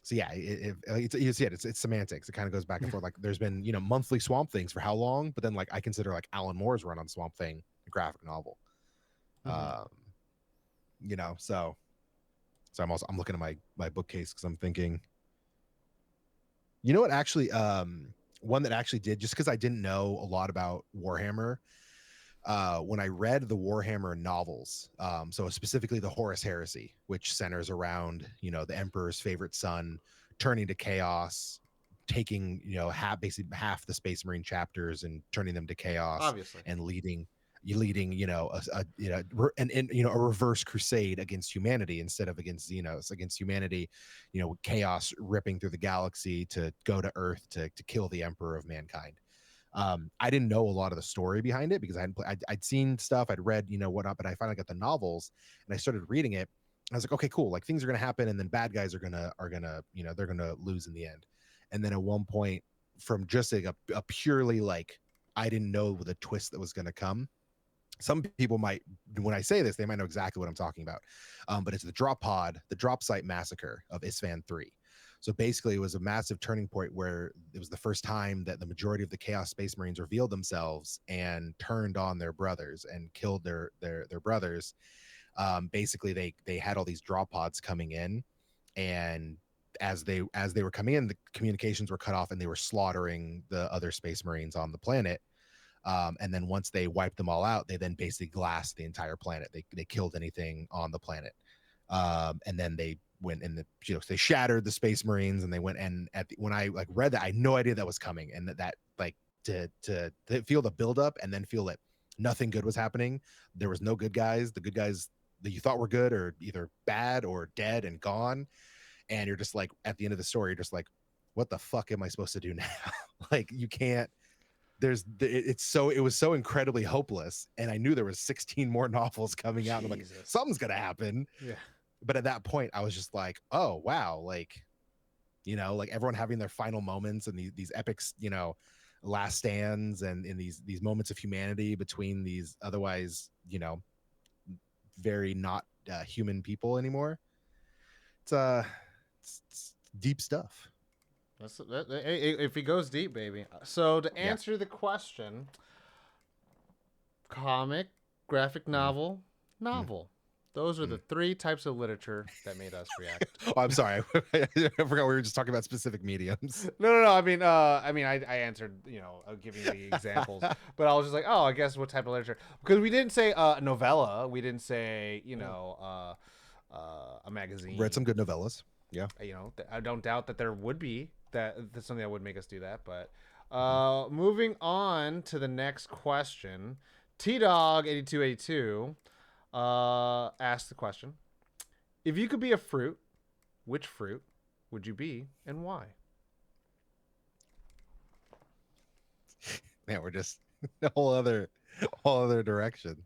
So yeah, it's semantics. It kind of goes back and forth. Like there's been monthly Swamp Things for how long, but then like I consider like Alan Moore's run on Swamp Thing a graphic novel. Mm-hmm. Um, so I'm looking at my bookcase because I'm thinking, what actually one that actually did, just because I didn't know a lot about Warhammer. When I read the Warhammer novels, so specifically the Horus Heresy, which centers around the Emperor's favorite son turning to chaos, taking basically half the Space Marine chapters and turning them to chaos, Obviously. and leading a reverse crusade against humanity instead of against Xenos, against humanity, chaos ripping through the galaxy to go to Earth to kill the Emperor of mankind. I didn't know a lot of the story behind it because I'd seen stuff, I'd read, whatnot, but I finally got the novels and I started reading it. I was like, okay, cool. Like things are gonna happen, and then bad guys are gonna they're gonna lose in the end. And then at one point, from just like a purely like I didn't know the twist that was gonna come. Some people might, when I say this, they might know exactly what I'm talking about. But it's the drop site massacre of Isfahan 3. So basically, it was a massive turning point where it was the first time that the majority of the Chaos Space Marines revealed themselves and turned on their brothers and killed their brothers. Basically, they had all these drop pods coming in, and as they were coming in, the communications were cut off, and they were slaughtering the other Space Marines on the planet. And then once they wiped them all out, they then basically glassed the entire planet. They killed anything on the planet. And then they went in they shattered the Space Marines, and they went, and when I like read that, I had no idea that was coming, and that like to feel the buildup and then feel that nothing good was happening. There was no good guys. The good guys that you thought were good are either bad or dead and gone. And you're just like, at the end of the story, you're just like, what the fuck am I supposed to do now? Like you can't, it was so incredibly hopeless, and I knew there was 16 more novels coming out, and I'm like, Jesus. something's gonna happen. Yeah. But at that point I was just like, oh wow, like like everyone having their final moments and these epics, last stands, and in these moments of humanity between these otherwise very not human people anymore. it's uh it's deep stuff. If he goes deep, baby. So to Yeah. answer the question, comic, graphic Mm-hmm. novel, novel. Those are the three types of literature that made us react. Oh, I'm sorry. I forgot we were just talking about specific mediums. No. I answered, giving the examples, but I was just like, oh, I guess what type of literature? Because we didn't say novella, we didn't say, a Read some magazine. good novellas. Yeah. I don't doubt that there would be that's something that would make us do that. But moving on to the next question, T Dog 8282 asked the question: If you could be a fruit, which fruit would you be and why? Man, we're just a whole other direction.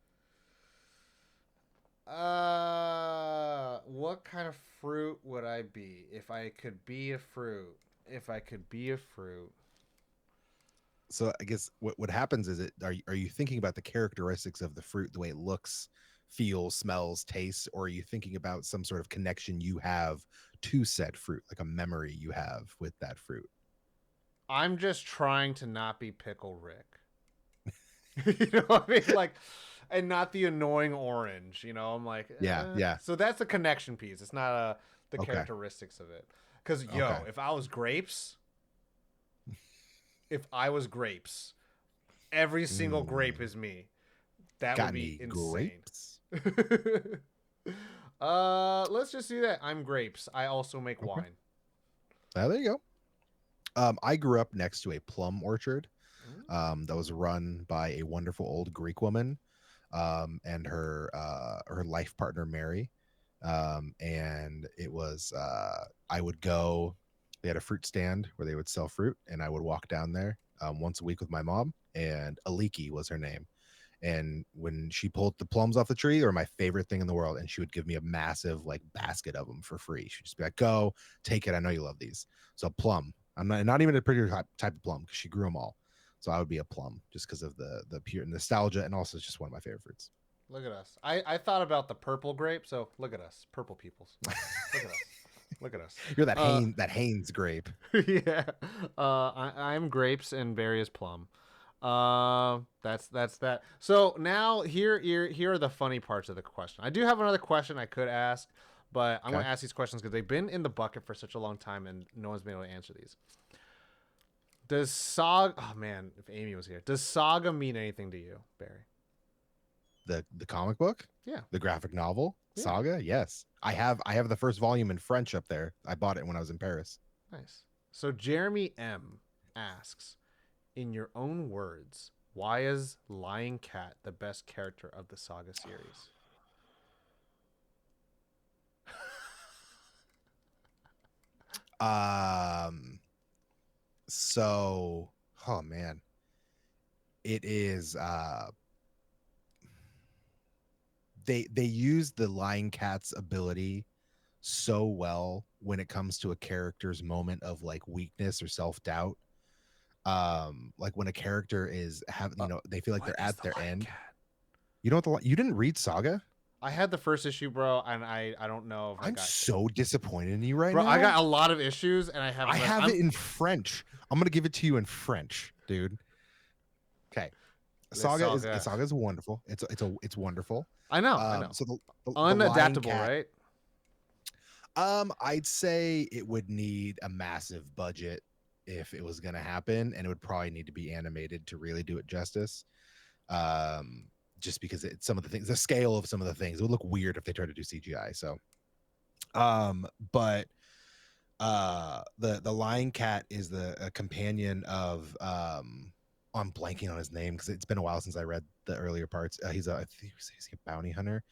What kind of fruit would I be if I could be a fruit? If I could be a fruit. So I guess what happens is are you thinking about the characteristics of the fruit, the way it looks, feels, smells, tastes, or are you thinking about some sort of connection you have to said fruit, like a memory you have with that fruit? I'm just trying to not be Pickle Rick. You know what I mean? Like, and not the annoying orange. You know, I'm like, Yeah, yeah. so that's the connection piece. It's not the Okay. characteristics of it. Because Okay. yo, if I was grapes, every single grape Mm, is me. That would got be any insane. grapes? Let's just do that. I'm grapes. I also make Okay. wine. There you go. I grew up next to a plum orchard Mm. that was run by a wonderful old Greek woman and her life partner Mary. And it was I would go. They had a fruit stand where they would sell fruit, and I would walk down there once a week with my mom. And Aliki was her name. And when she pulled the plums off the tree, they were my favorite thing in the world. And she would give me a massive like basket of them for free. She'd just be like, "Go take it. I know you love these." So plum. I'm not even a particular type of plum because she grew them all. So I would be a plum just because of the pure nostalgia, and also it's just one of my favorite fruits. Look at us. I thought about the purple grape, so look at us, purple peoples. Look at us. Look at us. You're that Haynes grape. Yeah. I'm grapes and Barry is plum. That's that. So now here are the funny parts of the question. I do have another question I could ask, but I'm Okay. gonna ask these questions because they've been in the bucket for such a long time and no one's been able to answer these. Does Saga? Oh man, if Amy was here, does Saga mean anything to you, Barry? The comic book, Yeah, the graphic novel yeah, Saga. Yes, I have the first volume in French up there. I bought it when I was in Paris. nice. So Jeremy M asks, in your own words, why is Lion Cat the best character of the Saga series? Um. So, oh man, it is. They use the Lion Cat's ability so well when it comes to a character's moment of like weakness or self doubt. Like when a character is having, Uh, they feel like what they're is at the their Lion end. Cat? You know what you didn't read Saga? I had the first issue, bro, and I don't know if I I'm got. so disappointed in you right Bro, I now. got a lot of issues and I I haven't read. have I'm it in French. I'm gonna give it to you in French, dude. Okay. the Saga. Saga is wonderful. It's wonderful. I know. So the Lion Unadaptable, Cat. right? I'd say it would need a massive budget if it was gonna happen, and it would probably need to be animated to really do it justice. Um, just because it's some of the things, the scale of some of the things, it would look weird if they tried to do CGI. So, but the Lion Cat is the a companion of I'm blanking on his name because it's been a while since I read the earlier parts. He's a I think he's a bounty hunter.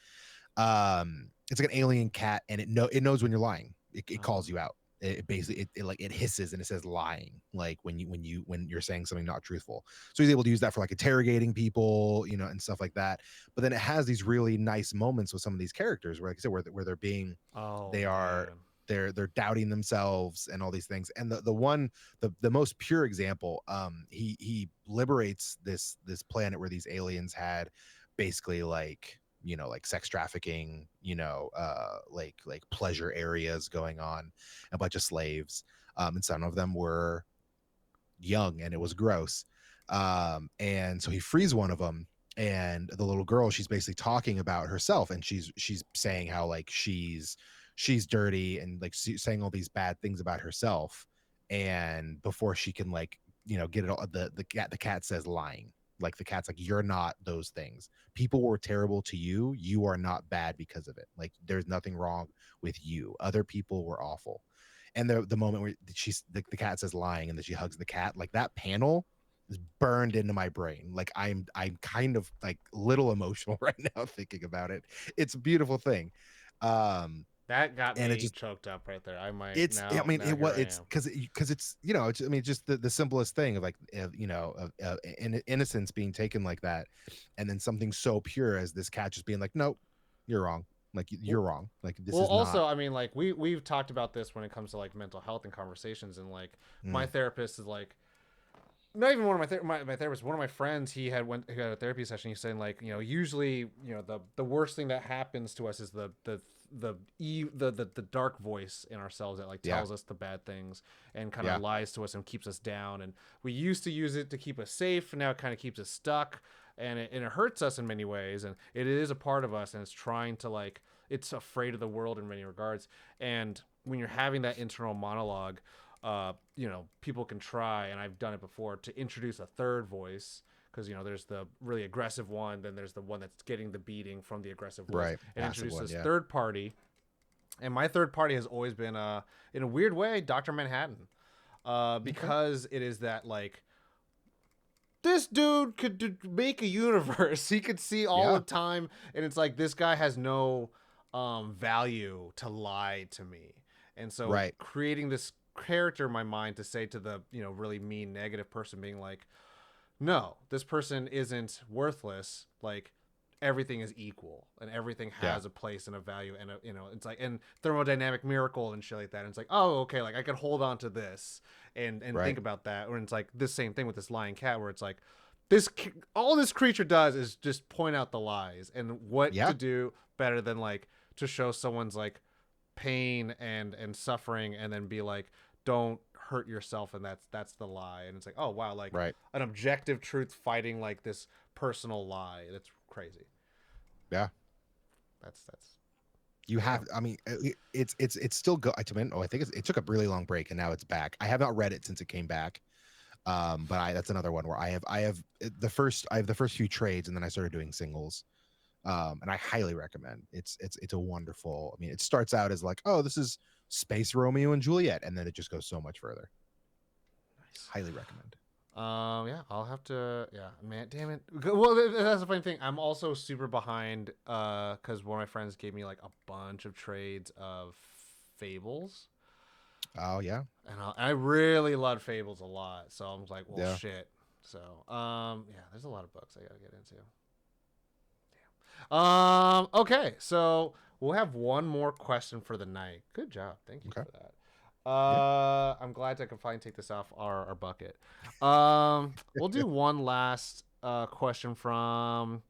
It's like an alien cat, and it knows when you're lying. It Oh. calls you out. It basically it like it hisses and it says lying, like when you're saying something not truthful. So he's able to use that for like interrogating people, and stuff like that. But then it has these really nice moments with some of these characters, where like I said, where they're being, Oh they are man. they're doubting themselves and all these things. And the most pure example, he liberates this planet where these aliens had basically like like sex trafficking, like pleasure areas going on, a bunch of slaves, and some of them were young and it was gross. And so he frees one of them, and the little girl, she's basically talking about herself, and she's saying how like she's dirty and like saying all these bad things about herself. And before she can like get it all, the cat says lying. Like the cat's like, you're not those things. People were terrible to you. You are not bad because of it. Like there's nothing wrong with you. Other people were awful. And the moment where the cat says lying, and then she hugs the cat, like that panel is burned into my brain. Like I'm kind of like little emotional right now thinking about it. It's a beautiful thing. Um, That got and it me just choked up right there. I might it's I mean now it here was I it's am. because it's I mean just the simplest thing of like innocence being taken like that, and then something so pure as this cat just being like, nope, you're wrong, like you're wrong, like this Well, is not. also, I mean, like we've talked about this when it comes to like mental health and conversations, and like my Mm, therapist is like not even one of my therapists. One of my friends, he had a therapy session. He's saying like usually the worst thing that happens to us is the dark voice in ourselves that like yeah, tells us the bad things and kind of yeah, lies to us and keeps us down. And we used to use it to keep us safe, and now it kind of keeps us stuck, and it hurts us in many ways. And it is a part of us, and it's trying to like it's afraid of the world in many regards. And when you're having that internal monologue, people can try, and I've done it before, to introduce a third voice, because there's the really aggressive one, then there's the one that's getting the beating from the aggressive voice, right, and passive introduce one, this yeah, third party. And my third party has always been, in a weird way, Dr. Manhattan, okay, because it is that like this dude could make a universe. He could see all yeah, of time, and it's like this guy has no value to lie to me. And so right, creating this character in my mind to say to the really mean negative person, being like, no, this person isn't worthless. Like everything is equal, and everything yeah, has a place and a value, and it's like, and thermodynamic miracle and shit like that. And it's like, oh, okay, like I could hold on to this and right, think about that. Or it's like this same thing with this lying cat, where it's like this all this creature does is just point out the lies, and what to yeah, do better than like to show someone's like pain and suffering, and then be like, don't hurt yourself, and that's the lie. And it's like, oh wow, like right, an objective truth fighting like this personal lie. That's crazy. yeah. That's You have, damn. I mean, it's still go. I mean, oh, I think it took a really long break, and now it's back. I have not read it since it came back. But that's another one where I have the first few trades, and then I started doing singles. And I highly recommend. It's a wonderful. I mean, it starts out as like, oh, this is space Romeo and Juliet, and then it just goes so much further. Nice. Highly recommend. Yeah, I'll have to. Yeah, man, damn it. Well, that's the funny thing. I'm also super behind. Because one of my friends gave me like a bunch of trades of Fables, Oh yeah, and I really love Fables a lot. So I'm like, well, yeah. shit. So, yeah, there's a lot of books I gotta get into. Okay, so we'll have one more question for the night. Good job, thank you Okay. for that. Yeah. I'm glad I can finally take this off our bucket. We'll do one last question from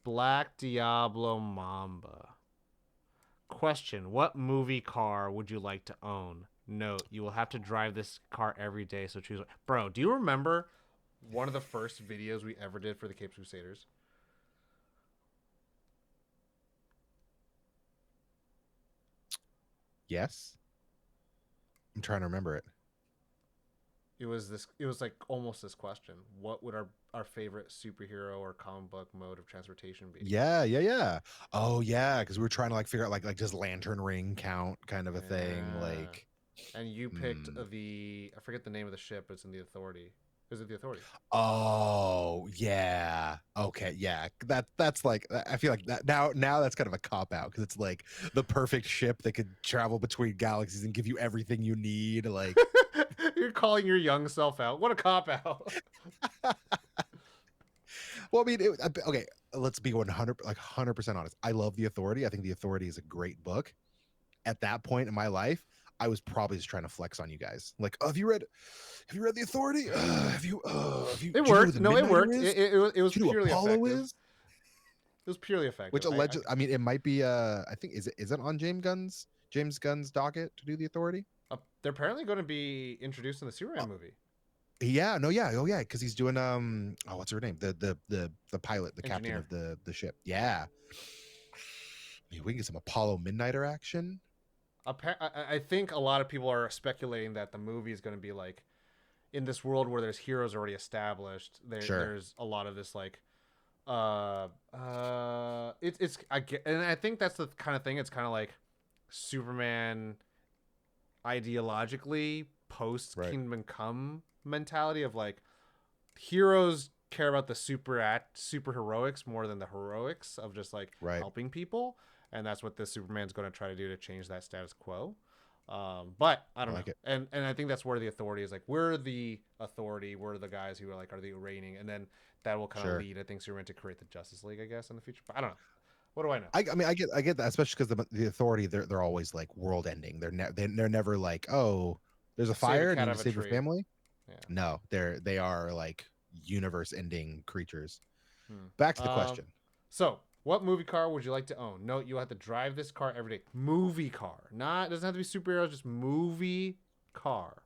Black Diablo Mamba. Question: what movie car would you like to own? Note: you will have to drive this car every day, so choose. Bro, do you remember one of the first videos we ever did for the Capes Crusaders? Yes. I'm trying to remember it. It was like almost this question: what would our favorite superhero or comic book mode of transportation be? Yeah, yeah, yeah. Oh yeah, because we were trying to like figure out like does lantern ring count kind of a thing. Yeah. Like, And you picked hmm. the I forget the name of the ship, but it's in the Authority. Is it the Authority? Oh yeah. Okay, yeah. That's like I feel like that now that's kind of a cop out because it's like the perfect ship that could travel between galaxies and give you everything you need. Like, You're calling your young self out. What a cop out. well, I mean, okay. Let's be 100% honest. I love the Authority. I think the Authority is a great book. At that point in my life, I was probably just trying to flex on you guys. Like, oh, have you read the Authority? It Do you know who worked. the No, it Midnighter worked. is? It was Do you know who purely Apollo effective. is? It was purely Which effective. alleged, I mean, it might be. I think is it on James Gunn's docket to do the Authority? They're apparently going to be introduced in the Superman movie. Yeah, no, yeah, oh yeah, because he's doing oh, what's her name? The pilot, the captain Engineer. of the ship. Yeah, I mean, we can get some Apollo Midnighter action. I think a lot of people are speculating that the movie is going to be like in this world where there's heroes already established. Sure. There's a lot of this like it's I get, and I think that's the kind of thing. It's kind of like Superman ideologically post Right. Kingdom Come mentality of like heroes care about the super heroics more than the heroics of just like Right. helping people. and that's what this Superman's going to try to do to change that status quo. But I I don't know, like it. and I think that's where the authority is like we're the authority, we're the guys who are the reigning, and then that will kind of Sure. lead I think Superman to create the Justice League, I guess, in the future. But I don't know. What do I know? I mean, I get that, especially because the authority, they're always like world ending. They're never like, oh, there's a Save a fire and cat you out need of to a save your tree. family. Yeah. No, they are like universe ending creatures. Back to Hmm. the question. So what movie car would you like to own? Note you'll have to drive this car every day. Movie car, not doesn't have to be superheroes, just movie car.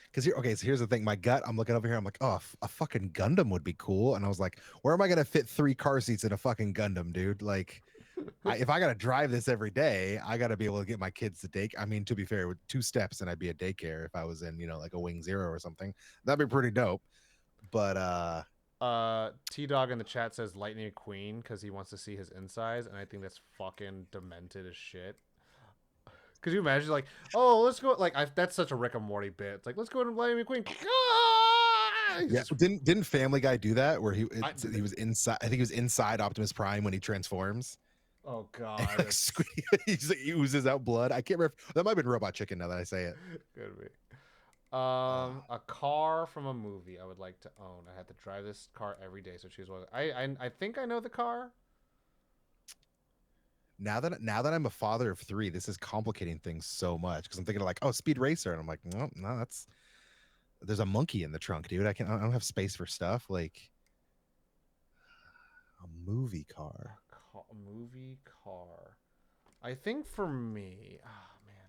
Because here, okay, so here's the thing. My gut, I'm looking over here. I'm like, oh, a fucking Gundam would be cool. And I was like, where am I gonna fit 3 car seats in a fucking Gundam, dude? Like, if I gotta drive this every day, I gotta be able to get my kids to daycare. I mean, to be fair, with 2 steps and I'd be at daycare if I was in, like a Wing Zero or something. That'd be pretty dope. But T Dog in the chat says Lightning McQueen because he wants to see his insides, and I think that's fucking demented as shit. Could you imagine like, oh, let's go like that's such a Rick and Morty bit. It's like let's go to Lightning McQueen. He's yeah, just, didn't Family Guy do that where I, he was inside? I think he was inside Optimus Prime when he transforms. oh And, god, like, he just like, oozes out blood. I can't remember. That might have been Robot Chicken. Now that I say it, could be. uh, A car from a movie I would like to own. I had to drive this car every day, so choose one. I think I know the car. now that I'm a father of 3, this is complicating things so much because I'm thinking like, oh, Speed Racer, and I'm like, no, that's there's a monkey in the trunk, dude. I don't have space for stuff like a movie car. Movie car. I think for me, oh man,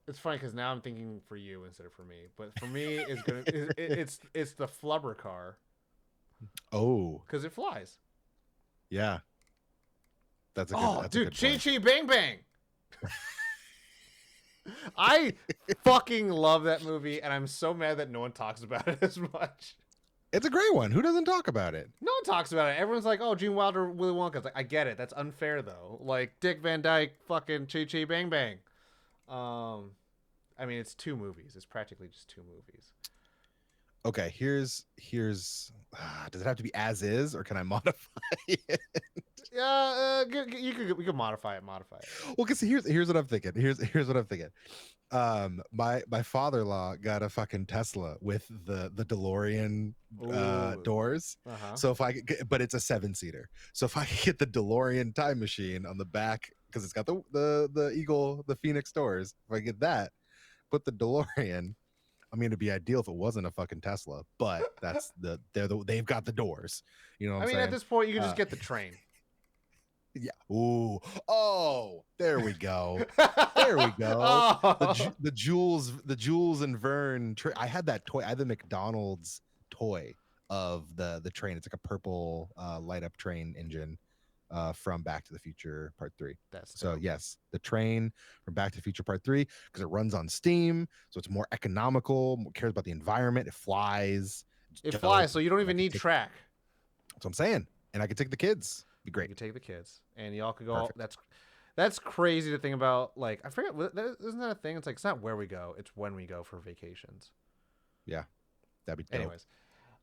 it's funny because now I'm thinking for you instead of for me. But for me, it's the flubber car Oh, because it flies. yeah, that's a good. Oh, That's a dude, good Chi point. Chi Bang Bang. I fucking love that movie, and I'm so mad that no one talks about it as much. It's a great one. Who doesn't talk about it? No one talks about it. Everyone's like, "Oh, Gene Wilder, Willy Wonka." It's like, I get it. That's unfair though. Like Dick Van Dyke, fucking Chi Chi Bang Bang. I mean, it's 2 movies. It's practically just 2 movies. Okay, here's does it have to be as is or can I modify it? Yeah, we could modify it. Modify it. Well, because here's what I'm thinking. Here's what I'm thinking. My father-in-law got a fucking Tesla with the DeLorean Ooh. doors. Uh-huh. So if I could but it's a 7-seater. So if I could get the DeLorean time machine on the back because it's got the Eagle, the Phoenix doors. If I get that, put the DeLorean. I mean, it'd be ideal if it wasn't a fucking Tesla, but they've got the doors. You know what I I'm mean, saying? at this point, you can just get the train. Yeah. Ooh. Oh, there we go. There we go. Oh. The Jules and Verne. I had that toy. I had the McDonald's toy of the train. It's like a purple light up train engine from Back to the Future Part 3. That's So dope. yes, the train from Back to the Future Part 3 because it runs on steam, so it's more economical. More cares about the environment. It flies. It Dope. flies, so you don't And I even could need take- track. That's what I'm saying. And I could take the kids. Be You great. could take the kids, and y'all could go. All, Perfect. that's crazy to think about. Like, I forget, isn't that a thing? It's like it's not where we go; it's when we go for vacations. Yeah, that'd be dope. Anyways,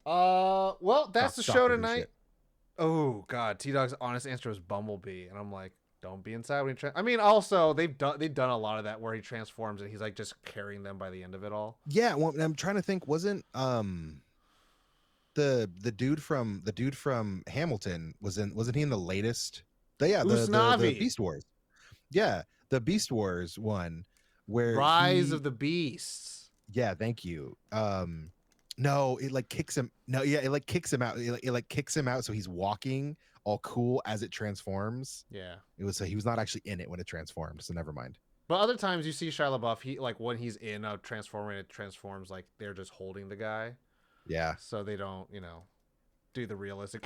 well, that's the Stop show giving a tonight. shit. Oh God, T Dog's honest answer was Bumblebee, and I'm like, don't be inside when he. I mean, also they've done a lot of that where he transforms and he's like just carrying them by the end of it all. Yeah, well, I'm trying to think. Wasn't the dude from Hamilton wasn't he in the latest? The Usnavi, Beast Wars. Yeah, the Beast Wars one where Rise of the Beasts. Yeah, thank you. No, it like kicks him. No, yeah, it like kicks him out. It like kicks him out, so he's walking all cool as it transforms. Yeah. It was so he was not actually in it when it transformed. So never mind. But other times you see Shia LaBeouf, he like when he's in a transformer, and it transforms like they're just holding the guy, Yeah. so they don't, do the realistic.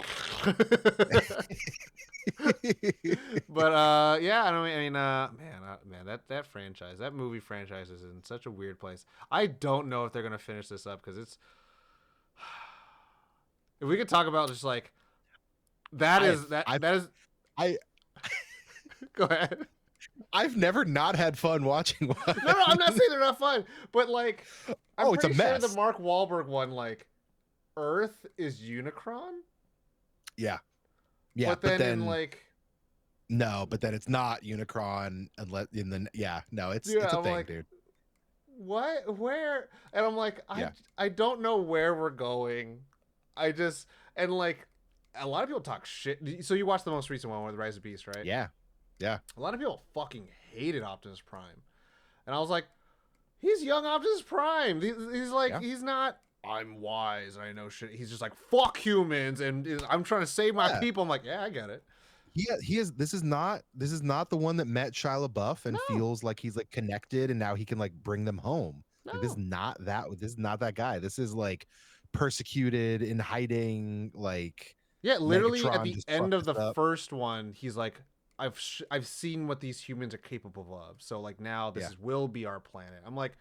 But yeah, I mean, man, that franchise, that movie franchise is in such a weird place. I don't know if they're gonna finish this up because it's. If we could talk about just like that is. I Go ahead. I've never not had fun watching one. No, I'm not saying they're not fun, but like, I'm Oh, it's a pretty sure mess. the Mark Wahlberg one, like, Earth is Unicron. Yeah, yeah, But but then in then like, no, but then it's not Unicron unless in the yeah, no, it's yeah, a I'm thing, like, dude. what, where? And I'm like, I Yeah, I don't know where we're going. I just and like a lot of people talk shit. So you watched the most recent one with the Rise of Beast, right? yeah, yeah, A lot of people fucking hated Optimus Prime, and I was like, he's young Optimus Prime. He's like, yeah. he's not. I'm wise and I know shit. He's just like fuck humans and I'm trying to save my Yeah. people. I'm like, yeah, I get it. He is this is not the one that met Shia LaBeouf and No, feels like he's like connected and now he can like bring them home. Like no. this is not that guy. This is like persecuted in hiding, like Yeah, literally at Megatron the just end fucked of this the up. first one, he's like, I've seen what these humans are capable of. So like now Yeah. will be our planet. I'm like,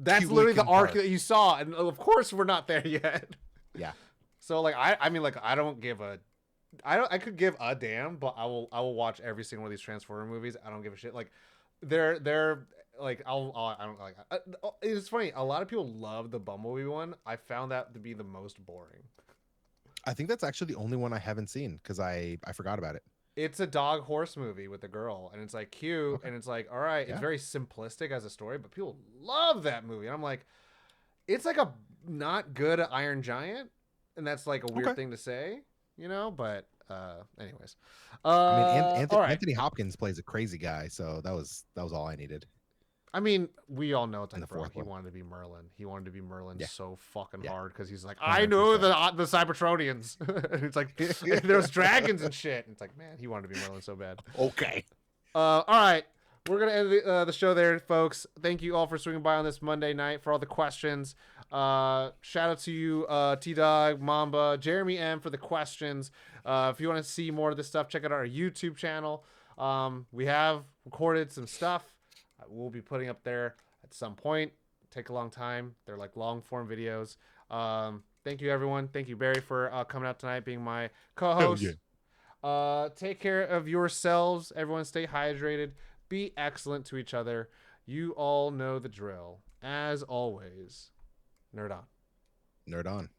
that's Cute literally the Linkin arc Park. that you saw, and of course we're not there yet. Yeah. So like I mean like I don't give a I could give a damn, but I will watch every single one of these Transformer movies. I don't give a shit. Like they're like I don't like. It's funny. A lot of people love the Bumblebee one. I found that to be the most boring. I think that's actually the only one I haven't seen because I forgot about it. It's a dog horse movie with a girl, and it's like cute, Okay. and it's like all right. It's Yeah. very simplistic as a story, but people love that movie, and I'm like, it's like a not good Iron Giant, and that's like a weird Okay. thing to say, you know. But anyways, I mean, all right. Anthony Hopkins plays a crazy guy, so that was all I needed I mean, we all know it's in like, the bro, fourth he one. wanted to be Merlin. He wanted to be Merlin Yeah. so fucking Yeah. hard because he's like, I know 100%. the Cybertronians. And it's like there's dragons and shit. And it's like, man, he wanted to be Merlin so bad. Okay. All right, we're gonna end the show there, folks. Thank you all for swinging by on this Monday night for all the questions. Shout out to you, T Dog, Mamba, Jeremy M for the questions. If you want to see more of this stuff, check out our YouTube channel. We have recorded some stuff. We'll be putting up there at some point. Take a long time. They're like long form videos. Thank you, everyone. Thank you, Barry, for coming out tonight, being my co-host. Hell yeah. Take care of yourselves. Everyone stay hydrated. Be excellent to each other. You all know the drill. As always, nerd on. Nerd on.